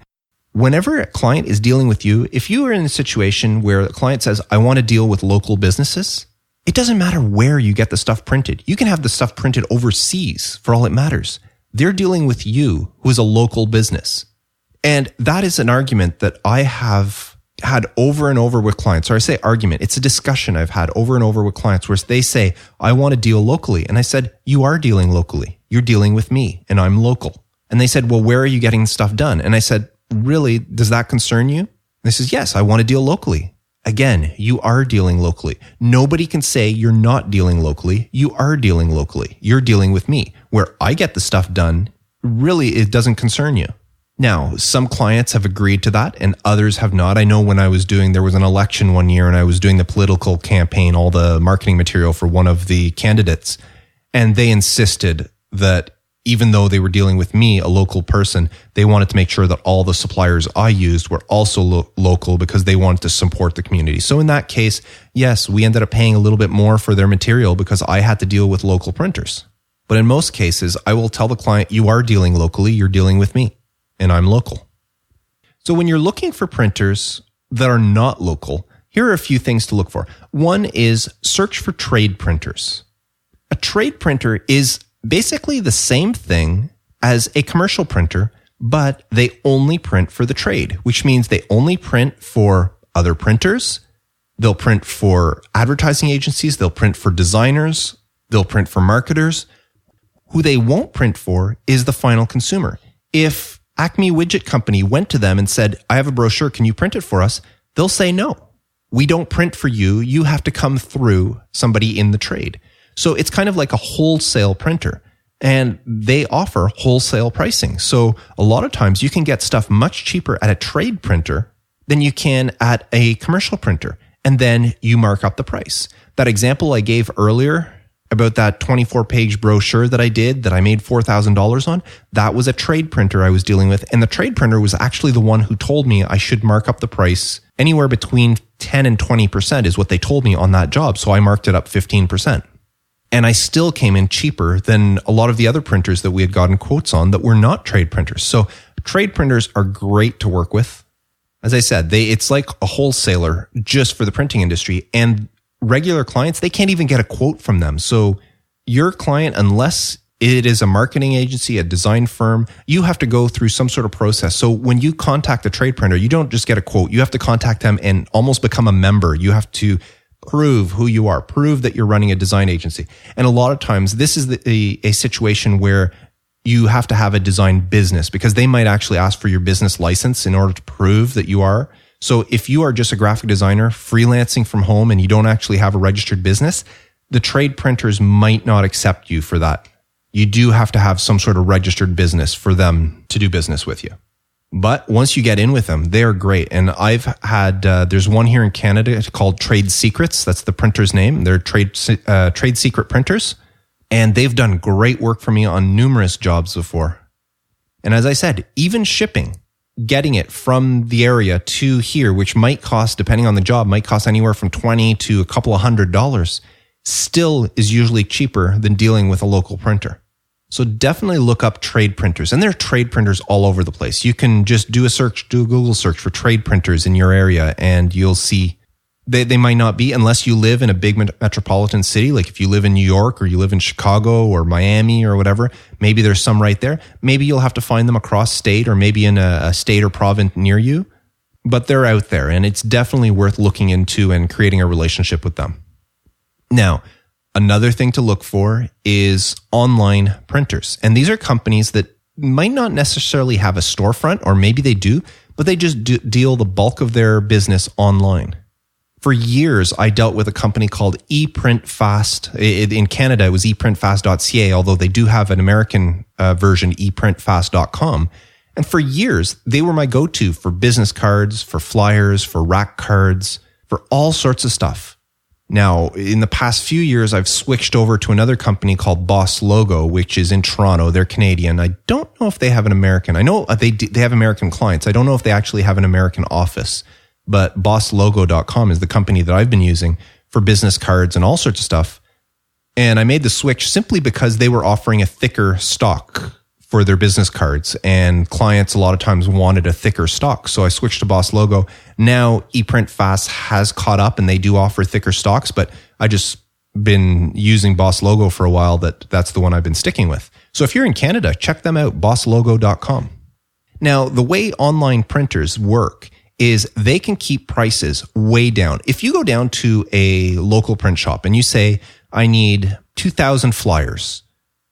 whenever a client is dealing with you, if you are in a situation where a client says, I want to deal with local businesses, it doesn't matter where you get the stuff printed. You can have the stuff printed overseas for all it matters. They're dealing with you, who is a local business. And that is an argument that I have had over and over with clients. Or I say argument, it's a discussion I've had over and over with clients where they say, I want to deal locally. And I said, you are dealing locally. You're dealing with me and I'm local. And they said, well, where are you getting stuff done? And I said, really, does that concern you? And they says, yes, I want to deal locally. Again, you are dealing locally. Nobody can say you're not dealing locally. You are dealing locally. You're dealing with me. Where I get the stuff done, really, it doesn't concern you. Now, some clients have agreed to that and others have not. I know when there was an election one year and I was doing the political campaign, all the marketing material for one of the candidates, and they insisted that even though they were dealing with me, a local person, they wanted to make sure that all the suppliers I used were also local because they wanted to support the community. So in that case, yes, we ended up paying a little bit more for their material because I had to deal with local printers. But in most cases, I will tell the client, you are dealing locally, you're dealing with me, and I'm local. So when you're looking for printers that are not local, here are a few things to look for. One is search for trade printers. A trade printer is basically the same thing as a commercial printer, but they only print for the trade, which means they only print for other printers. They'll print for advertising agencies. They'll print for designers. They'll print for marketers. Who they won't print for is the final consumer. If Acme Widget Company went to them and said, I have a brochure, can you print it for us? They'll say, no, we don't print for you. You have to come through somebody in the trade. So it's kind of like a wholesale printer and they offer wholesale pricing. So a lot of times you can get stuff much cheaper at a trade printer than you can at a commercial printer. And then you mark up the price. That example I gave earlier about that 24-page brochure that I did that I made $4,000 on, that was a trade printer I was dealing with. And the trade printer was actually the one who told me I should mark up the price anywhere between 10 and 20% is what they told me on that job. So I marked it up 15%. And I still came in cheaper than a lot of the other printers that we had gotten quotes on that were not trade printers. So trade printers are great to work with. As I said, it's like a wholesaler just for the printing industry. And regular clients, they can't even get a quote from them. So your client, unless it is a marketing agency, a design firm, you have to go through some sort of process. So when you contact a trade printer, you don't just get a quote. You have to contact them and almost become a member. You have to prove who you are, prove that you're running a design agency. And a lot of times this is a situation where you have to have a design business because they might actually ask for your business license in order to prove that you are. So if you are just a graphic designer freelancing from home and you don't actually have a registered business, the trade printers might not accept you for that. You do have to have some sort of registered business for them to do business with you. But once you get in with them, they're great. And I've had, there's one here in Canada called Trade Secrets. That's the printer's name. They're trade secret printers. And they've done great work for me on numerous jobs before. And as I said, even shipping, getting it from the area to here, which might cost, depending on the job, might cost anywhere from $20 to a couple of $100, still is usually cheaper than dealing with a local printer. So definitely look up trade printers. And there are trade printers all over the place. You can just do a Google search for trade printers in your area and you'll see they might not be unless you live in a big metropolitan city. Like if you live in New York or you live in Chicago or Miami or whatever, maybe there's some right there. Maybe you'll have to find them across state or maybe in a state or province near you, but they're out there and it's definitely worth looking into and creating a relationship with them. Now, another thing to look for is online printers. And these are companies that might not necessarily have a storefront, or maybe they do, but they just deal the bulk of their business online. For years, I dealt with a company called ePrintFast. In Canada, it was eprintfast.ca, although they do have an American version, eprintfast.com. And for years, they were my go-to for business cards, for flyers, for rack cards, for all sorts of stuff. Now, in the past few years, I've switched over to another company called Boss Logo, which is in Toronto. They're Canadian. I don't know if they have an American. I know they have American clients. I don't know if they actually have an American office, but bosslogo.com is the company that I've been using for business cards and all sorts of stuff. And I made the switch simply because they were offering a thicker stock for their business cards, and clients a lot of times wanted a thicker stock. So I switched to Boss Logo. Now ePrint Fast has caught up and they do offer thicker stocks, but I just been using Boss Logo for a while. That's the one I've been sticking with. So if you're in Canada, check them out, bosslogo.com. Now, the way online printers work is they can keep prices way down. If you go down to a local print shop and you say, I need 2,000 flyers,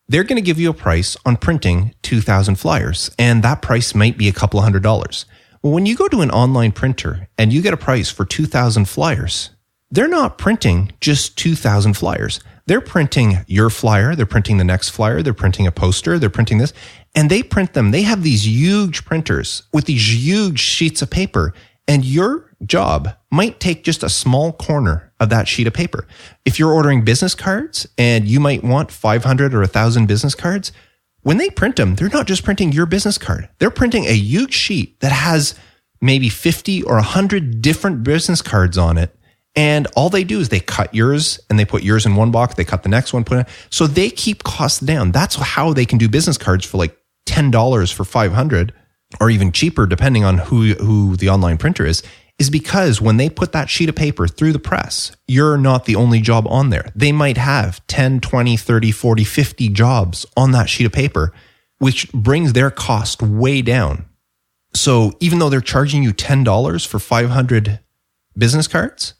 they're going to give you a price on printing 2,000 flyers, and that price might be a couple of $100s. Well, when you go to an online printer and you get a price for 2,000 flyers, they're not printing just 2,000 flyers. They're printing your flyer, they're printing the next flyer, they're printing a poster, they're printing this, and they print them. They have these huge printers with these huge sheets of paper, and your job might take just a small corner of that sheet of paper. If you're ordering business cards and you might want 500 or 1,000 business cards, when they print them, they're not just printing your business card. They're printing a huge sheet that has maybe 50 or 100 different business cards on it. And all they do is they cut yours and they put yours in one box. They cut the next one, put it. So they keep costs down. That's how they can do business cards for like $10 for 500 or even cheaper, depending on who the online printer is because when they put that sheet of paper through the press, you're not the only job on there. They might have 10, 20, 30, 40, 50 jobs on that sheet of paper, which brings their cost way down. So even though they're charging you $10 for 500 business cards,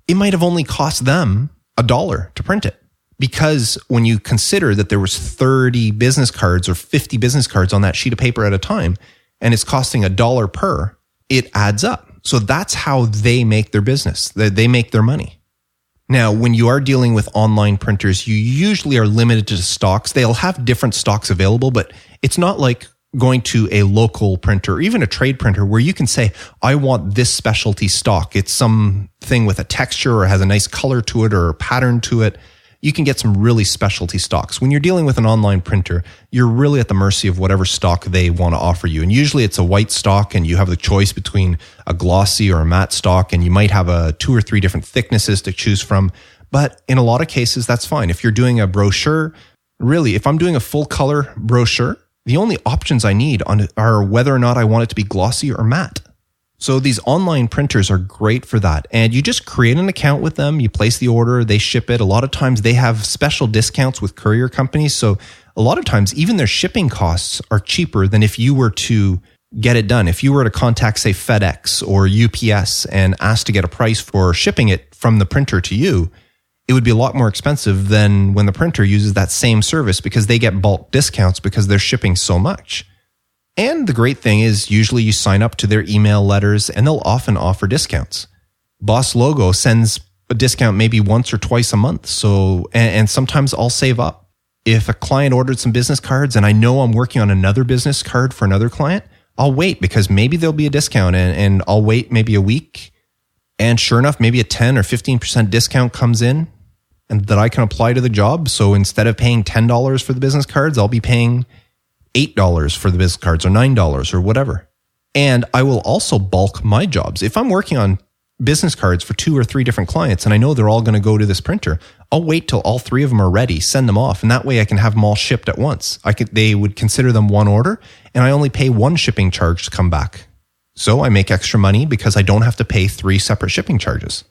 it might have only cost them $1 to print it. Because when you consider that there was 30 business cards or 50 business cards on that sheet of paper at a time, and it's costing $1 per, it adds up. So that's how they make their business. They make their money. Now, when you are dealing with online printers, you usually are limited to stocks. They'll have different stocks available, but it's not like going to a local printer or even a trade printer where you can say, I want this specialty stock. It's something with a texture or has a nice color to it or a pattern to it. You can get some really specialty stocks. When you're dealing with an online printer, you're really at the mercy of whatever stock they want to offer you. And usually it's a white stock and you have the choice between a glossy or a matte stock, and you might have 2 or 3 different thicknesses to choose from. But in a lot of cases, that's fine. If you're doing a brochure, really, if I'm doing a full color brochure, the only options I need are whether or not I want it to be glossy or matte. So these online printers are great for that. And you just create an account with them, you place the order, they ship it. A lot of times they have special discounts with courier companies. So a lot of times even their shipping costs are cheaper than if you were to get it done. If you were to contact, say, FedEx or UPS and ask to get a price for shipping it from the printer to you, it would be a lot more expensive than when the printer uses that same service because they get bulk discounts because they're shipping so much. And the great thing is usually you sign up to their email letters and they'll often offer discounts. Boss Logo sends a discount maybe once or twice a month. So, and sometimes I'll save up. If a client ordered some business cards and I know I'm working on another business card for another client, I'll wait because maybe there'll be a discount and I'll wait maybe a week. And sure enough, maybe a 10 or 15% discount comes in and that I can apply to the job. So instead of paying $10 for the business cards, I'll be paying $8 for the business cards or $9 or whatever. And I will also bulk my jobs. If I'm working on business cards for 2 or 3 different clients and I know they're all going to go to this printer, I'll wait till all 3 of them are ready, send them off. And that way I can have them all shipped at once. They would consider them one order and I only pay 1 shipping charge to come back. So I make extra money because I don't have to pay 3 separate shipping charges.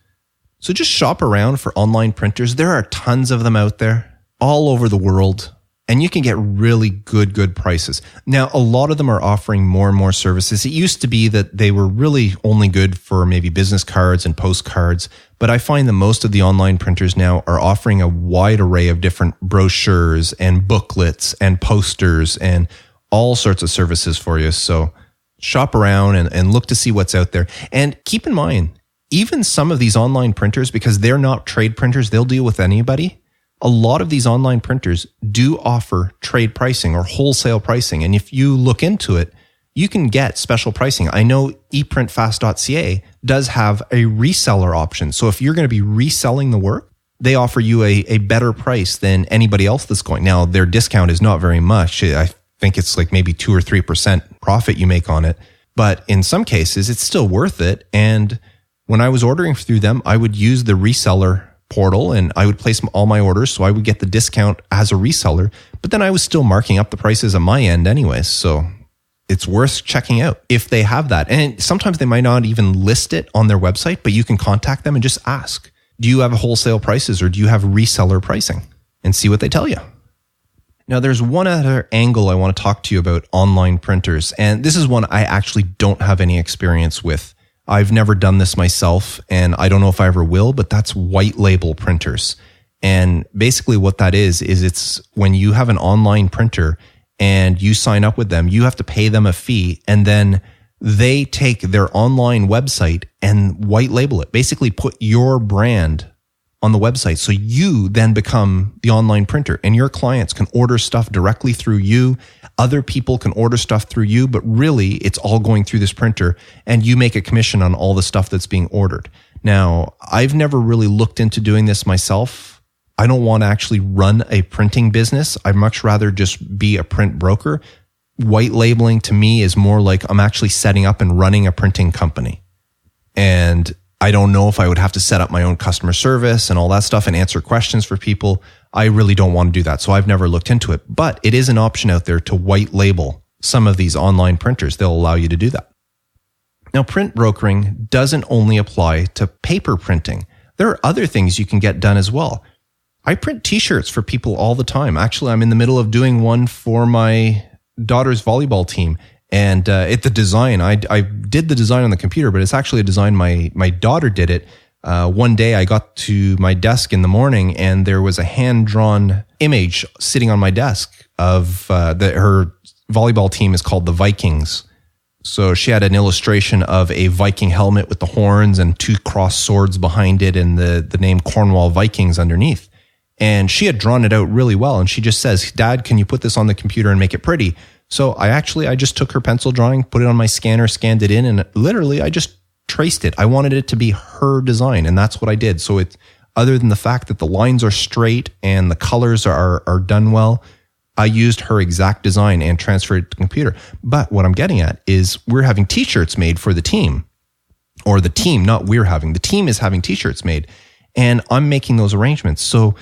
So just shop around for online printers. There are tons of them out there all over the world. And you can get really good prices. Now, a lot of them are offering more and more services. It used to be that they were really only good for maybe business cards and postcards, but I find that most of the online printers now are offering a wide array of different brochures and booklets and posters and all sorts of services for you. So shop around and look to see what's out there. And keep in mind, even some of these online printers, because they're not trade printers, they'll deal with anybody. A lot of these online printers do offer trade pricing or wholesale pricing. And if you look into it, you can get special pricing. I know eprintfast.ca does have a reseller option. So if you're going to be reselling the work, they offer you a better price than anybody else that's going. Now, their discount is not very much. I think it's like maybe 2 or 3% profit you make on it. But in some cases, it's still worth it. And when I was ordering through them, I would use the reseller portal and I would place all my orders. So I would get the discount as a reseller, but then I was still marking up the prices on my end anyways. So it's worth checking out if they have that. And sometimes they might not even list it on their website, but you can contact them and just ask, do you have wholesale prices or do you have reseller pricing? And see what they tell you. Now, there's one other angle I want to talk to you about online printers. And this is one I actually don't have any experience with. I've never done this myself, and I don't know if I ever will, but that's white label printers. And basically what that is it's when you have an online printer and you sign up with them, you have to pay them a fee, and then they take their online website and white label it. Basically put your brand on the website. So you then become the online printer and your clients can order stuff directly through you. Other people can order stuff through you, but really it's all going through this printer and you make a commission on all the stuff that's being ordered. Now, I've never really looked into doing this myself. I don't want to actually run a printing business. I'd much rather just be a print broker. White labeling to me is more like I'm actually setting up and running a printing company. And I don't know if I would have to set up my own customer service and all that stuff and answer questions for people. I really don't want to do that. So I've never looked into it, but it is an option out there to white label some of these online printers. They'll allow you to do that. Now, print brokering doesn't only apply to paper printing. There are other things you can get done as well. I print t-shirts for people all the time. Actually, I'm in the middle of doing one for my daughter's volleyball team. And the design, I did the design on the computer, but it's actually a design my daughter did it. One day I got to my desk in the morning and there was a hand-drawn image sitting on my desk of her volleyball team is called the Vikings. So she had an illustration of a Viking helmet with the horns and two crossed swords behind it and the name Cornwall Vikings underneath. And she had drawn it out really well. And she just says, Dad, can you put this on the computer and make it pretty? So I just took her pencil drawing, put it on my scanner, scanned it in, and literally I just traced it. I wanted it to be her design, and that's what I did. So it's, other than the fact that the lines are straight and the colors are done well, I used her exact design and transferred it to the computer. But what I'm getting at is we're having t-shirts made for the team, or the team, not we're having. The team is having t-shirts made, and I'm making those arrangements. So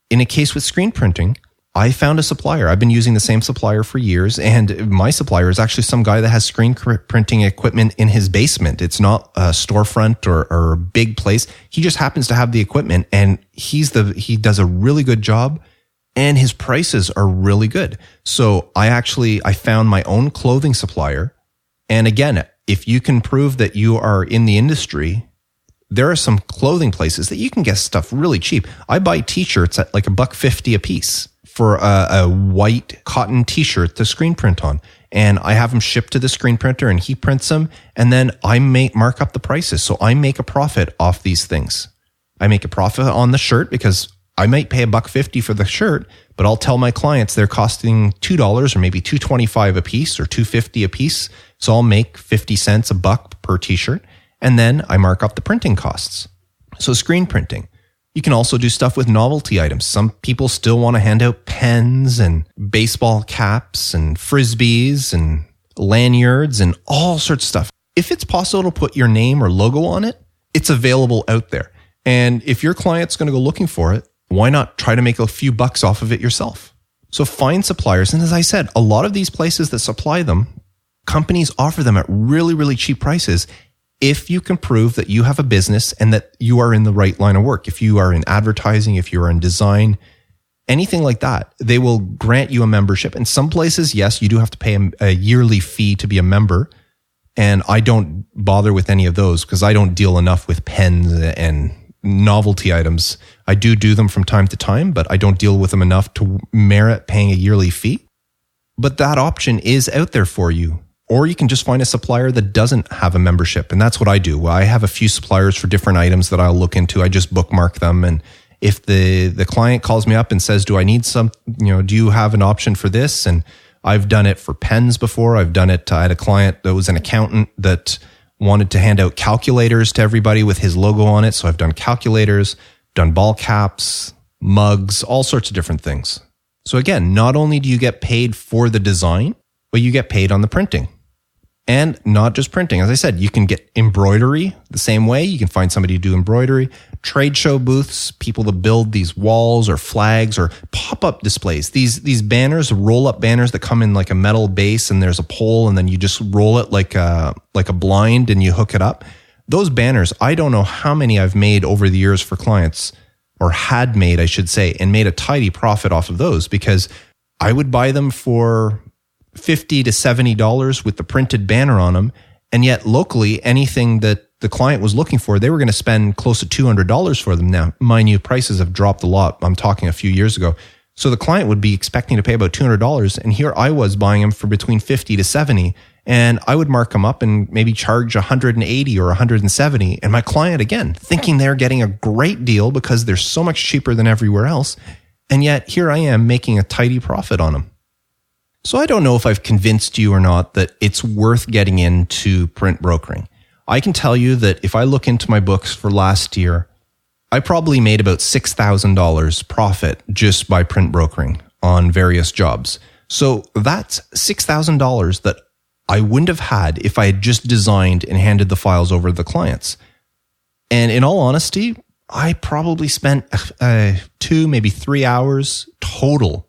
in a case with screen printing, I found a supplier. I've been using the same supplier for years, and my supplier is actually some guy that has screen printing equipment in his basement. It's not a storefront or a big place. He just happens to have the equipment, and he does a really good job, and his prices are really good. So I found my own clothing supplier. And again, if you can prove that you are in the industry, there are some clothing places that you can get stuff really cheap. I buy t-shirts at like $1.50 a piece for a white cotton t-shirt to screen print on. And I have them shipped to the screen printer and he prints them. And then I mark up the prices. So I make a profit off these things. I make a profit on the shirt because I might pay $1.50 for the shirt, but I'll tell my clients they're costing $2 or maybe $2.25 a piece or $2.50 a piece. So I'll make 50 cents a buck per t-shirt. And then I mark up the printing costs. So screen printing. You can also do stuff with novelty items. Some people still want to hand out pens and baseball caps and frisbees and lanyards and all sorts of stuff. If it's possible to put your name or logo on it, it's available out there. And if your client's going to go looking for it, why not try to make a few bucks off of it yourself? So find suppliers. And as I said, a lot of these places that supply them, companies offer them at really, really cheap prices. If you can prove that you have a business and that you are in the right line of work, if you are in advertising, if you are in design, anything like that, they will grant you a membership. In some places, yes, you do have to pay a yearly fee to be a member. And I don't bother with any of those because I don't deal enough with pens and novelty items. I do them from time to time, but I don't deal with them enough to merit paying a yearly fee. But that option is out there for you. Or you can just find a supplier that doesn't have a membership. And that's what I do. I have a few suppliers for different items that I'll look into. I just bookmark them. And if the client calls me up and says, do I need some, do you have an option for this? And I've done it for pens before. I've done it. I had a client that was an accountant that wanted to hand out calculators to everybody with his logo on it. So I've done calculators, done ball caps, mugs, all sorts of different things. So again, not only do you get paid for the design, but you get paid on the printing. And not just printing. As I said, you can get embroidery the same way. You can find somebody to do embroidery. trade show booths, people that build these walls or flags or pop-up displays. These banners, roll-up banners that come in like a metal base and there's a pole and then you just roll it like a blind and you hook it up. Those banners, I don't know how many I've made over the years for clients, or had made, I should say, and made a tidy profit off of those because I would buy them for $50 to $70 with the printed banner on them. And yet locally, anything that the client was looking for, they were going to spend close to $200 for them. Now, mind you, prices have dropped a lot. I'm talking a few years ago. So the client would be expecting to pay about $200. And here I was buying them for between $50 to $70. And I would mark them up and maybe charge $180 or $170. And my client, again, thinking they're getting a great deal because they're so much cheaper than everywhere else. And yet here I am making a tidy profit on them. So I don't know if I've convinced you or not that it's worth getting into print brokering. I can tell you that if I look into my books for last year, I probably made about $6,000 profit just by print brokering on various jobs. So that's $6,000 that I wouldn't have had if I had just designed and handed the files over to the clients. And in all honesty, I probably spent 2, maybe 3 hours total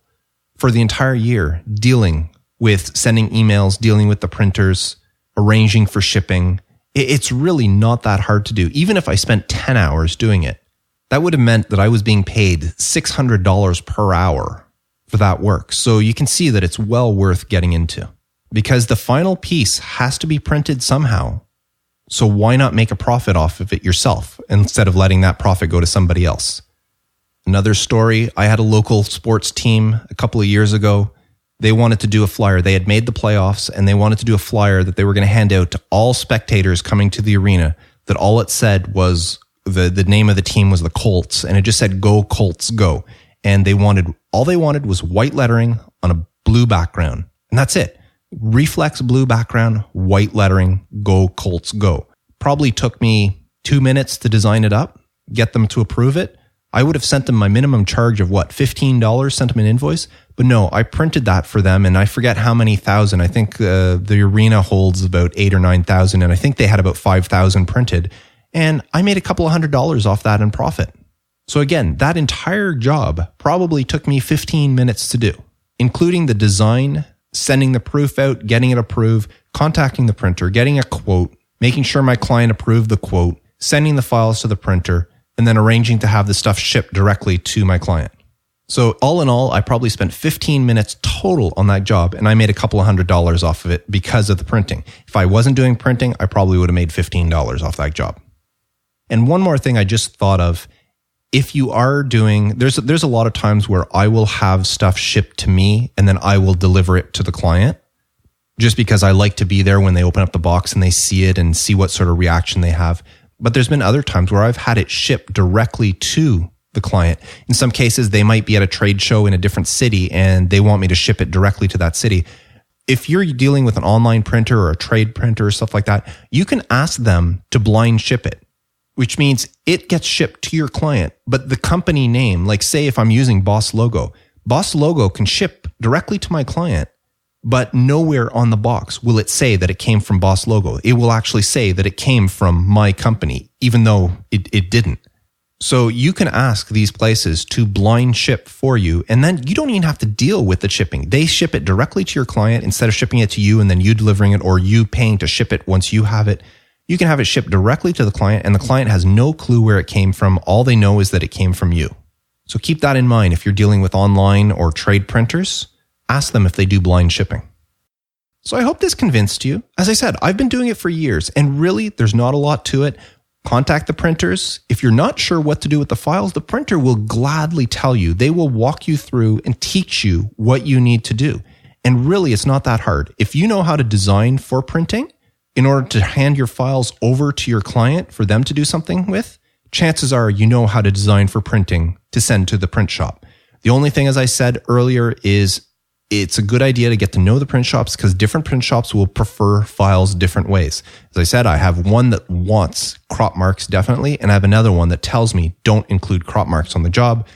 for the entire year dealing with sending emails, dealing with the printers, arranging for shipping. It's really not that hard to do. Even if I spent 10 hours doing it, that would have meant that I was being paid $600 per hour for that work. So you can see that it's well worth getting into because the final piece has to be printed somehow. So why not make a profit off of it yourself instead of letting that profit go to somebody else? Another story, I had a local sports team a couple of years ago. They wanted to do a flyer. They had made the playoffs and they wanted to do a flyer that they were going to hand out to all spectators coming to the arena, that all it said was the name of the team was the Colts, and it just said "Go Colts, go." And all they wanted was white lettering on a blue background. And that's it. Reflex blue background, white lettering, "Go Colts, go." Probably took me 2 minutes to design it up, get them to approve it. I would have sent them my minimum charge of $15, sent them an invoice. But no, I printed that for them and I forget how many thousand. I think the arena holds about 8,000 or 9,000 and I think they had about 5,000 printed. And I made a couple of $100s off that in profit. So again, that entire job probably took me 15 minutes to do, including the design, sending the proof out, getting it approved, contacting the printer, getting a quote, making sure my client approved the quote, sending the files to the printer, and then arranging to have the stuff shipped directly to my client. So all in all, I probably spent 15 minutes total on that job and I made a couple of $100s off of it because of the printing. If I wasn't doing printing, I probably would have made $15 off that job. And one more thing I just thought of, if you are doing, there's a lot of times where I will have stuff shipped to me and then I will deliver it to the client just because I like to be there when they open up the box and they see it and see what sort of reaction they have. But there's been other times where I've had it shipped directly to the client. In some cases, they might be at a trade show in a different city and they want me to ship it directly to that city. If you're dealing with an online printer or a trade printer or stuff like that, you can ask them to blind ship it, which means it gets shipped to your client. But the company name, like say if I'm using Boss Logo can ship directly to my client, but nowhere on the box will it say that it came from Boss Logo. It will actually say that it came from my company, even though it didn't. So you can ask these places to blind ship for you, and then you don't even have to deal with the shipping. They ship it directly to your client instead of shipping it to you and then you delivering it or you paying to ship it once you have it. You can have it shipped directly to the client and the client has no clue where it came from. All they know is that it came from you. So keep that in mind if you're dealing with online or trade printers. Ask them if they do blind shipping. So I hope this convinced you. As I said, I've been doing it for years and really there's not a lot to it. Contact the printers. If you're not sure what to do with the files, the printer will gladly tell you. They will walk you through and teach you what you need to do. And really, it's not that hard. If you know how to design for printing in order to hand your files over to your client for them to do something with, chances are you know how to design for printing to send to the print shop. The only thing, as I said earlier, is it's a good idea to get to know the print shops because different print shops will prefer files different ways. As I said, I have one that wants crop marks definitely, and I have another one that tells me don't include crop marks on the job.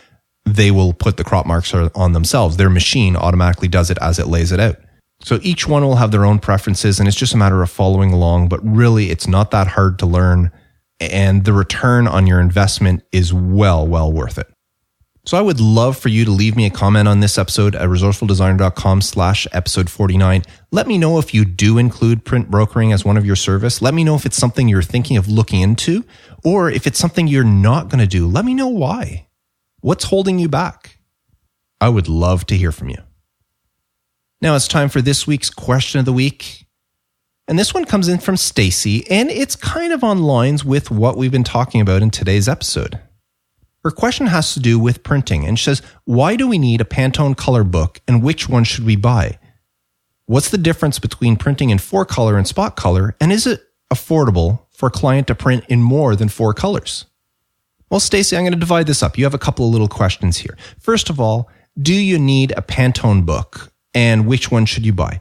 They will put the crop marks on themselves. Their machine automatically does it as it lays it out. So each one will have their own preferences, and it's just a matter of following along, but really it's not that hard to learn. and the return on your investment is well worth it. So I would love for you to leave me a comment on this episode at resourcefuldesigner.com/episode 49. Let me know if you do include print brokering as one of your service. Let me know if it's something you're thinking of looking into, or if it's something you're not going to do. Let me know why. What's holding you back? I would love to hear from you. Now it's time for this week's question of the week. And this one comes in from Stacy, and it's kind of on lines with what we've been talking about in today's episode. Her question has to do with printing, and she says, why do we need a Pantone color book, and which one should we buy? What's the difference between printing in 4-color and spot color, and is it affordable for a client to print in more than 4 colors? Well, Stacy, I'm going to divide this up. You have a couple of little questions here. First of all, do you need a Pantone book, and which one should you buy?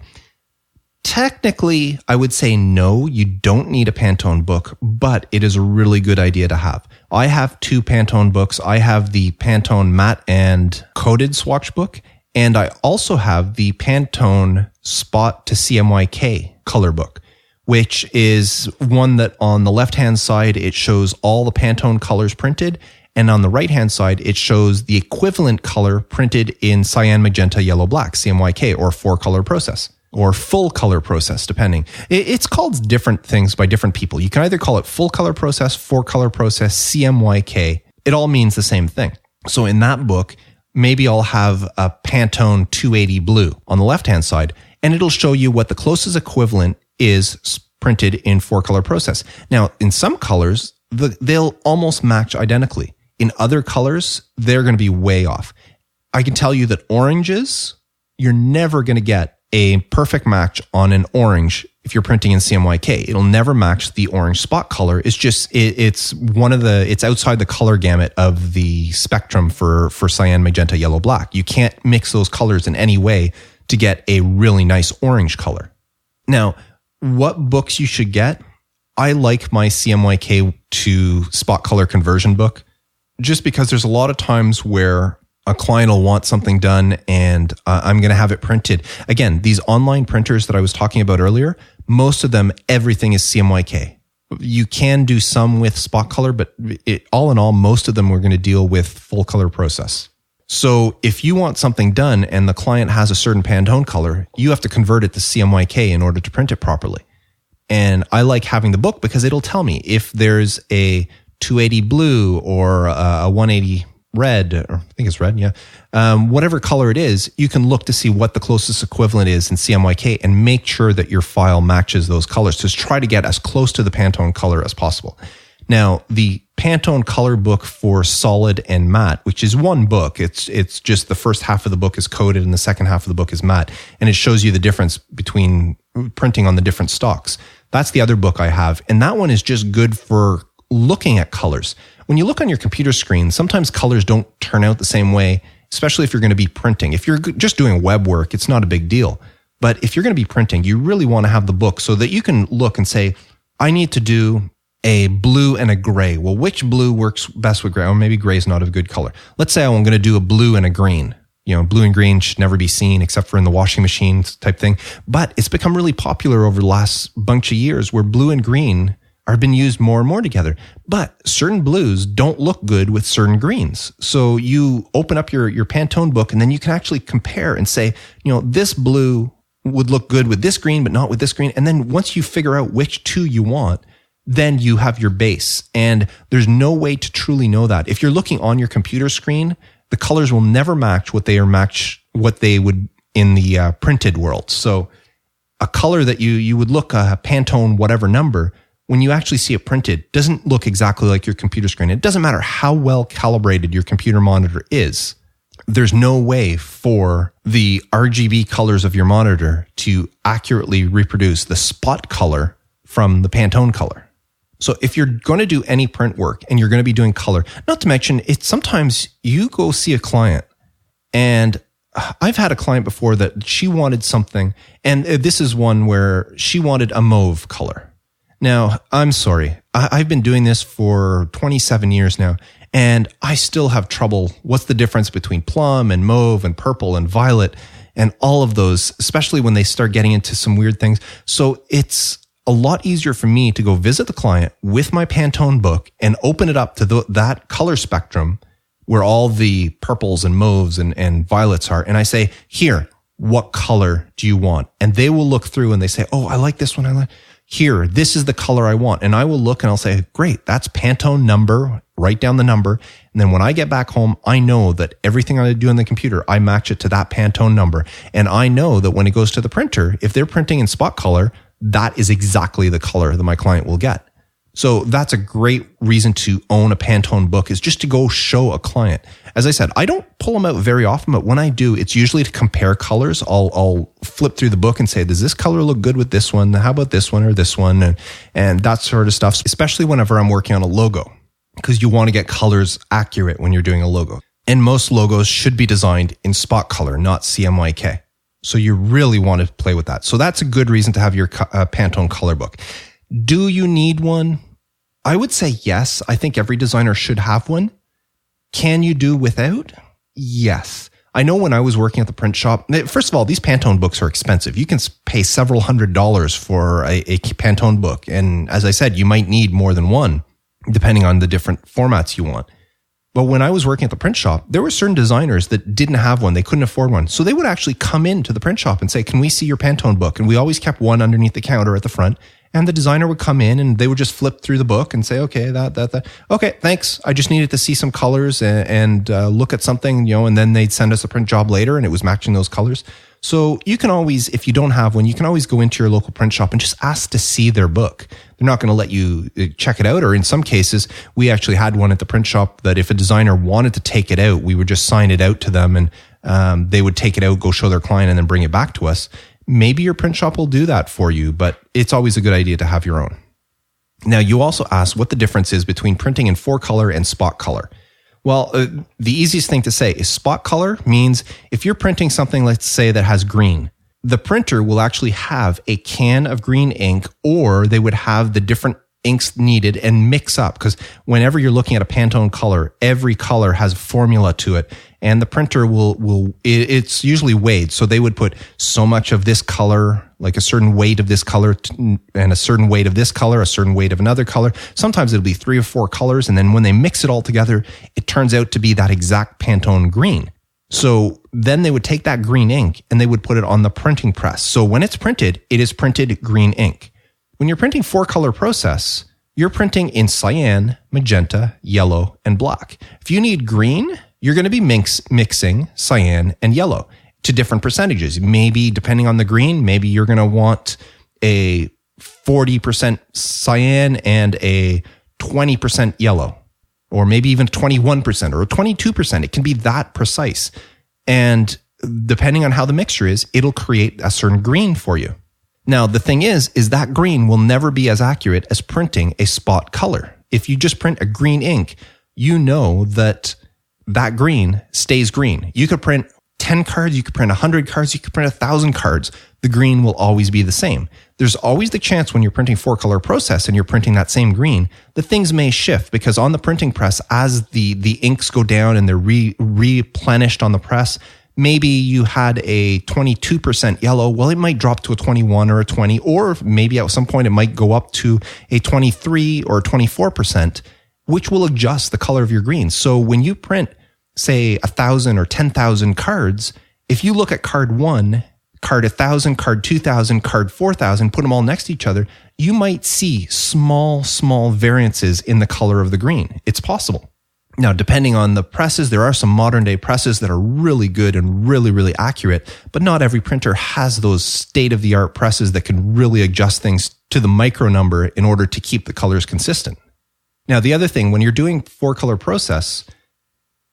Technically, I would say no, you don't need a Pantone book, but it is a really good idea to have. I have 2 Pantone books. I have the Pantone matte and coated swatch book, and I also have the Pantone spot to CMYK color book, which is one that on the left-hand side, it shows all the Pantone colors printed, and on the right-hand side, it shows the equivalent color printed in cyan, magenta, yellow, black, CMYK, or 4-color process. Or full color process, depending. It's called different things by different people. You can either call it full color process, 4-color process, CMYK. It all means the same thing. So in that book, maybe I'll have a Pantone 280 blue on the left-hand side, and it'll show you what the closest equivalent is printed in 4-color process. Now, in some colors, they'll almost match identically. In other colors, they're going to be way off. I can tell you that oranges, you're never going to get a perfect match on an orange if you're printing in CMYK. It'll never match the orange spot color. It's just, it's outside the color gamut of the spectrum for cyan, magenta, yellow, black. You can't mix those colors in any way to get a really nice orange color. Now, what books you should get? I like my CMYK to spot color conversion book, just because there's a lot of times where a client will want something done and I'm going to have it printed. Again, these online printers that I was talking about earlier, most of them, everything is CMYK. You can do some with spot color, but all in all, most of them we're going to deal with full color process. So if you want something done and the client has a certain Pantone color, you have to convert it to CMYK in order to print it properly. And I like having the book because it'll tell me if there's a 280 blue or a 180 red, or I think it's red, yeah. Whatever color it is, you can look to see what the closest equivalent is in CMYK and make sure that your file matches those colors. Just try to get as close to the Pantone color as possible. Now, the Pantone color book for solid and matte, which is one book, it's just the first half of the book is coded and the second half of the book is matte, and it shows you the difference between printing on the different stocks. That's the other book I have, and that one is just good for looking at colors. When you look on your computer screen, sometimes colors don't turn out the same way, especially if you're going to be printing. If you're just doing web work, it's not a big deal. But if you're going to be printing, you really want to have the book so that you can look and say, I need to do a blue and a gray. Well, which blue works best with gray? Or maybe gray is not a good color. Let's say I'm going to do a blue and a green. You know, blue and green should never be seen except for in the washing machine type thing. But it's become really popular over the last bunch of years where blue and green are been used more and more together. But certain blues don't look good with certain greens. So you open up your Pantone book and then you can actually compare and say, you know, this blue would look good with this green, but not with this green. And then once you figure out which two you want, then you have your base. And there's no way to truly know that. If you're looking on your computer screen, the colors will never match what they would in the printed world. So a color that you would look Pantone whatever number, when you actually see it printed, doesn't look exactly like your computer screen. It doesn't matter how well calibrated your computer monitor is. There's no way for the RGB colors of your monitor to accurately reproduce the spot color from the Pantone color. So if you're going to do any print work and you're going to be doing color, not to mention, it's sometimes you go see a client, and I've had a client before that she wanted something, and this is one where she wanted a mauve color. Now, I'm sorry. I've been doing this for 27 years now, and I still have trouble. What's the difference between plum and mauve and purple and violet and all of those, especially when they start getting into some weird things. So a lot easier for me to go visit the client with my Pantone book and open it up to that color spectrum where all the purples and mauves and violets are. And I say, here, what color do you want? And they will look through and they say, oh, I like this one. Here, this is the color I want. And I will look and I'll say, great, that's Pantone number, write down the number. And then when I get back home, I know that everything I do on the computer, I match it to that Pantone number. And I know that when it goes to the printer, if they're printing in spot color, that is exactly the color that my client will get. So that's a great reason to own a Pantone book, is just to go show a client. As I said, I don't pull them out very often, but when I do, it's usually to compare colors. I'll flip through the book and say, does this color look good with this one? How about this one or this one? And that sort of stuff, especially whenever I'm working on a logo, because you want to get colors accurate when you're doing a logo. And most logos should be designed in spot color, not CMYK. So you really want to play with that. So that's a good reason to have your Pantone color book. Do you need one? I would say yes. I think every designer should have one. Can you do without? Yes. I know when I was working at the print shop, first of all, these Pantone books are expensive. You can pay several $100s for a Pantone book. And as I said, you might need more than one, depending on the different formats you want. But when I was working at the print shop, there were certain designers that didn't have one. They couldn't afford one. So they would actually come into the print shop and say, can we see your Pantone book? And we always kept one underneath the counter at the front. And the designer would come in and they would just flip through the book and say, okay, that. Okay, thanks. I just needed to see some colors and look at something, and then they'd send us a print job later and it was matching those colors. So you can always, if you don't have one, you can always go into your local print shop and just ask to see their book. They're not going to let you check it out. Or in some cases, we actually had one at the print shop that if a designer wanted to take it out, we would just sign it out to them and they would take it out, go show their client and then bring it back to us. Maybe your print shop will do that for you, but it's always a good idea to have your own. Now, you also asked what the difference is between printing in 4-color and spot color. Well, the easiest thing to say is spot color means if you're printing something, let's say, that has green, the printer will actually have a can of green ink, or they would have the different inks needed and mix up, because whenever you're looking at a Pantone color, every color has a formula to it, and the printer it's usually weighed. So they would put so much of this color, like a certain weight of this color and a certain weight of this color, a certain weight of another color. Sometimes it'll be 3 or 4 colors. And then when they mix it all together, it turns out to be that exact Pantone green. So then they would take that green ink and they would put it on the printing press. So when it's printed, it is printed green ink. When you're printing 4-color process, you're printing in cyan, magenta, yellow, and black. If you need green, you're going to be mixing cyan and yellow to different percentages. Maybe depending on the green, maybe you're going to want a 40% cyan and a 20% yellow, or maybe even 21% or 22%. It can be that precise. And depending on how the mixture is, it'll create a certain green for you. Now, the thing is that green will never be as accurate as printing a spot color. If you just print a green ink, you know that green stays green. You could print 10 cards, you could print 100 cards, you could print 1,000 cards. The green will always be the same. There's always the chance when you're printing 4-color process and you're printing that same green, that things may shift, because on the printing press, as the inks go down and they're replenished on the press, maybe you had a 22% yellow. Well, it might drop to a 21 or a 20, or maybe at some point it might go up to a 23 or 24%, which will adjust the color of your green. So when you print, say, 1,000 or 10,000 cards, if you look at card 1, card 1,000, card 2,000, card 4,000, put them all next to each other, you might see small variances in the color of the green. It's possible. Now, depending on the presses, there are some modern day presses that are really good and really, really accurate, but not every printer has those state-of-the-art presses that can really adjust things to the micro number in order to keep the colors consistent. Now, the other thing, when you're doing 4-color process,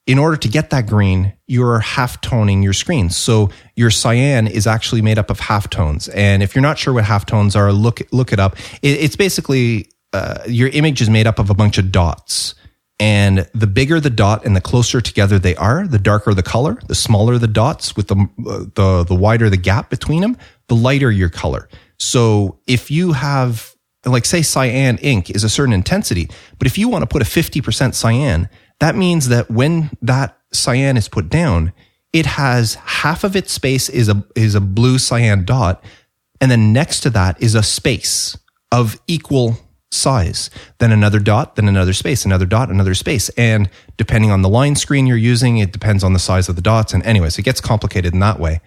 in order to get that green, you're half-toning your screen. So your cyan is actually made up of half-tones. And if you're not sure what half-tones are, look it up. It's basically, your image is made up of a bunch of dots. And the bigger the dot and the closer together they are, the darker the color. The smaller the dots with the wider the gap between them, the lighter your color. So if you have, like, say, cyan ink is a certain intensity, but if you want to put a 50% cyan, that means that when that cyan is put down, it has half of its space is a blue cyan dot, and then next to that is a space of equal size, then another dot, then another space, another dot, another space. And depending on the line screen you're using, it depends on the size of the dots. And anyways, it gets complicated in that way.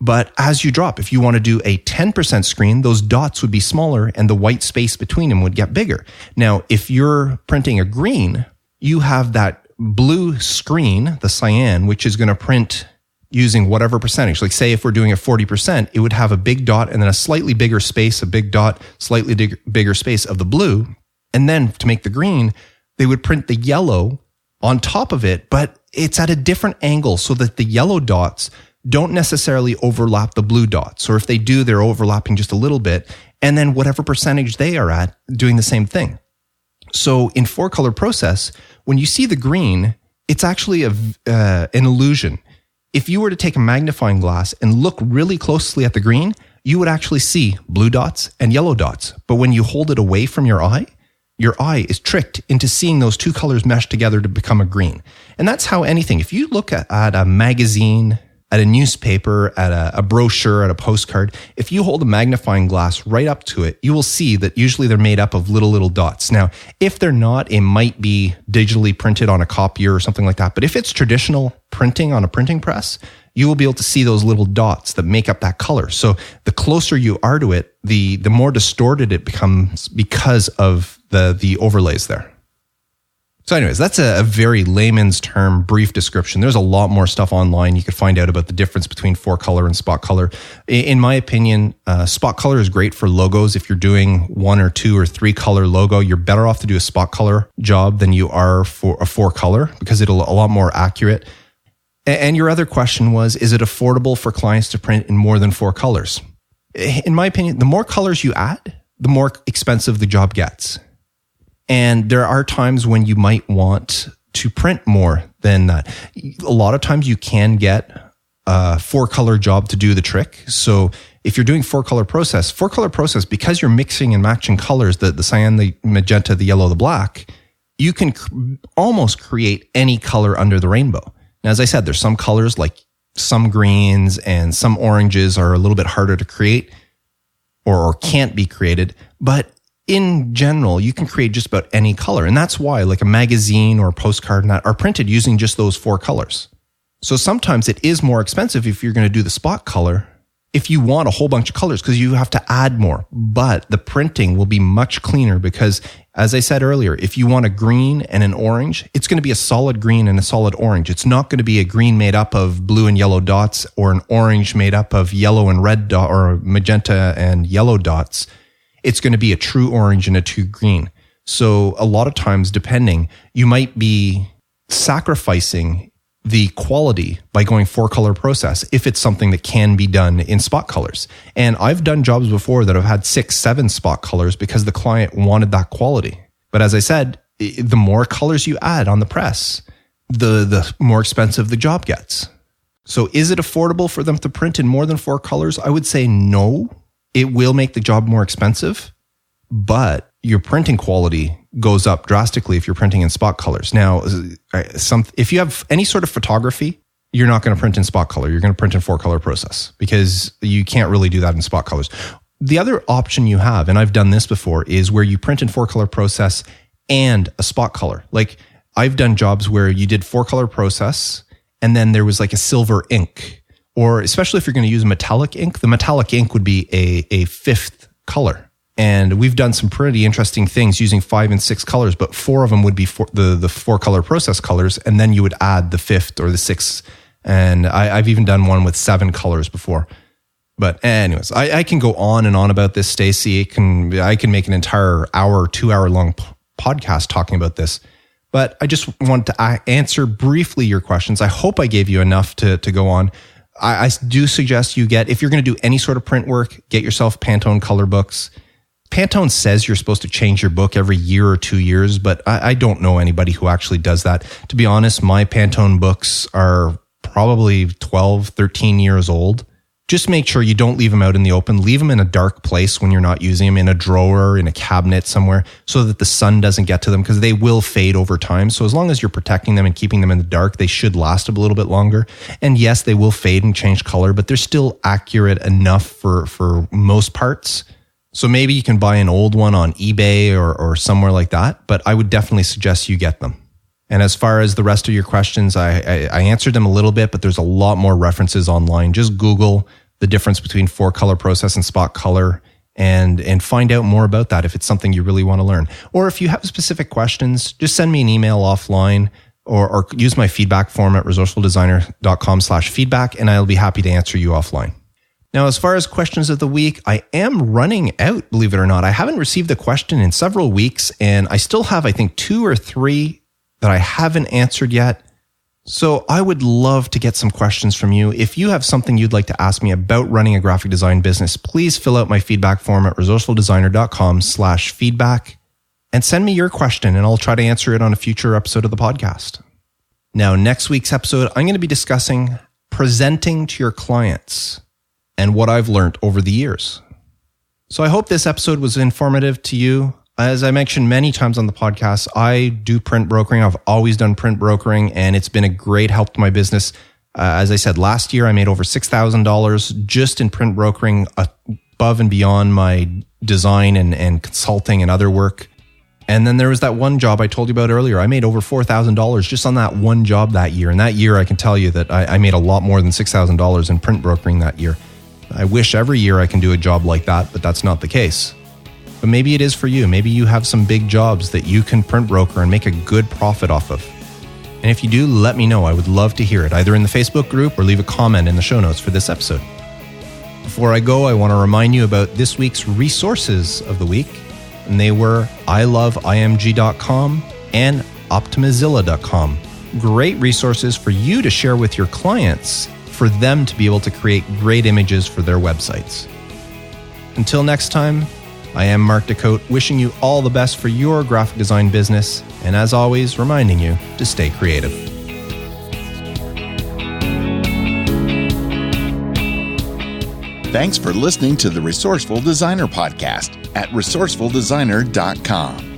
But as you drop, if you want to do a 10% screen, those dots would be smaller and the white space between them would get bigger. Now, if you're printing a green, you have that blue screen, the cyan, which is going to print using whatever percentage. Like say if we're doing a 40%, it would have a big dot and then a slightly bigger space, a big dot, slightly bigger space of the blue. And then to make the green, they would print the yellow on top of it, but it's at a different angle so that the yellow dots don't necessarily overlap the blue dots. Or if they do, they're overlapping just a little bit. And then whatever percentage they are at, doing the same thing. So in 4-color process, when you see the green, it's actually an illusion. If you were to take a magnifying glass and look really closely at the green, you would actually see blue dots and yellow dots. But when you hold it away from your eye is tricked into seeing those two colors mesh together to become a green. And that's how anything, if you look at a magazine, at a newspaper, at a brochure, at a postcard, if you hold a magnifying glass right up to it, you will see that usually they're made up of little dots. Now, if they're not, it might be digitally printed on a copier or something like that. But if it's traditional printing on a printing press, you will be able to see those little dots that make up that color. So the closer you are to it, the more distorted it becomes because of the overlays there. So anyways, that's a very layman's term, brief description. There's a lot more stuff online. You could find out about the difference between 4-color and spot color. In my opinion, spot color is great for logos. If you're doing 1 or 2 or 3-color logo, you're better off to do a spot color job than you are for a 4-color because it'll a lot more accurate. And your other question was, is it affordable for clients to print in more than 4 colors? In my opinion, the more colors you add, the more expensive the job gets. And there are times when you might want to print more than that. A lot of times you can get a 4-color job to do the trick. So if you're doing 4-color process, because you're mixing and matching colors, the cyan, the magenta, the yellow, the black, you can almost create any color under the rainbow. Now, as I said, there's some colors like some greens and some oranges are a little bit harder to create or can't be created, but in general, you can create just about any color. And that's why like a magazine or a postcard and that are printed using just those 4 colors. So sometimes it is more expensive if you're going to do the spot color, if you want a whole bunch of colors, because you have to add more. But the printing will be much cleaner because, as I said earlier, if you want a green and an orange, it's going to be a solid green and a solid orange. It's not going to be a green made up of blue and yellow dots or an orange made up of yellow and red dot or magenta and yellow dots. It's going to be a true orange and a true green. So a lot of times, depending, you might be sacrificing the quality by going 4-color process if it's something that can be done in spot colors. And I've done jobs before that have had 6, 7 spot colors because the client wanted that quality. But as I said, the more colors you add on the press, the more expensive the job gets. So is it affordable for them to print in more than 4 colors? I would say no. It will make the job more expensive, but your printing quality goes up drastically if you're printing in spot colors. Now, if you have any sort of photography, you're not going to print in spot color. You're going to print in 4-color process because you can't really do that in spot colors. The other option you have, and I've done this before, is where you print in 4-color process and a spot color. Like I've done jobs where you did 4-color process and then there was like a silver ink. Or especially if you're going to use metallic ink, the metallic ink would be a 5th color. And we've done some pretty interesting things using 5 and 6 colors, but 4 of them would be the 4-color process colors. And then you would add the 5th or the 6th. And I've even done one with 7 colors before. But anyways, I can go on and on about this, Stacey. I can make an entire 2-hour long podcast talking about this. But I just want to answer briefly your questions. I hope I gave you enough to go on. I do suggest you if you're going to do any sort of print work, get yourself Pantone color books. Pantone says you're supposed to change your book every year or 2 years, but I don't know anybody who actually does that. To be honest, my Pantone books are probably 12, 13 years old. Just make sure you don't leave them out in the open. Leave them in a dark place when you're not using them, in a drawer, in a cabinet somewhere, so that the sun doesn't get to them because they will fade over time. So as long as you're protecting them and keeping them in the dark, they should last a little bit longer. And yes, they will fade and change color, but they're still accurate enough for most parts. So maybe you can buy an old one on eBay or somewhere like that, but I would definitely suggest you get them. And as far as the rest of your questions, I answered them a little bit, but there's a lot more references online. Just Google the difference between 4-color process and spot color and find out more about that if it's something you really want to learn. Or if you have specific questions, just send me an email offline or use my feedback form at resourcefuldesigner.com/feedback, and I'll be happy to answer you offline. Now, as far as questions of the week, I am running out, believe it or not. I haven't received a question in several weeks, and I still have, I think, 2 or 3 that I haven't answered yet. So I would love to get some questions from you. If you have something you'd like to ask me about running a graphic design business, please fill out my feedback form at resourcefuldesigner.com/feedback and send me your question, and I'll try to answer it on a future episode of the podcast. Now, next week's episode, I'm going to be discussing presenting to your clients and what I've learned over the years. So I hope this episode was informative to you. As I mentioned many times on the podcast, I do print brokering. I've always done print brokering, and it's been a great help to my business. As I said, last year I made over $6,000 just in print brokering, above and beyond my design and consulting and other work. And then there was that one job I told you about earlier. I made over $4,000 just on that one job that year. And that year I can tell you that I made a lot more than $6,000 in print brokering that year. I wish every year I can do a job like that, but that's not the case. But maybe it is for you. Maybe you have some big jobs that you can print broker and make a good profit off of. And if you do, let me know. I would love to hear it, either in the Facebook group or leave a comment in the show notes for this episode. Before I go, I want to remind you about this week's resources of the week. And they were iloveimg.com and optimizilla.com. Great resources for you to share with your clients, for them to be able to create great images for their websites. Until next time, I am Mark Decote, wishing you all the best for your graphic design business, and as always, reminding you to stay creative. Thanks for listening to the Resourceful Designer Podcast at resourcefuldesigner.com.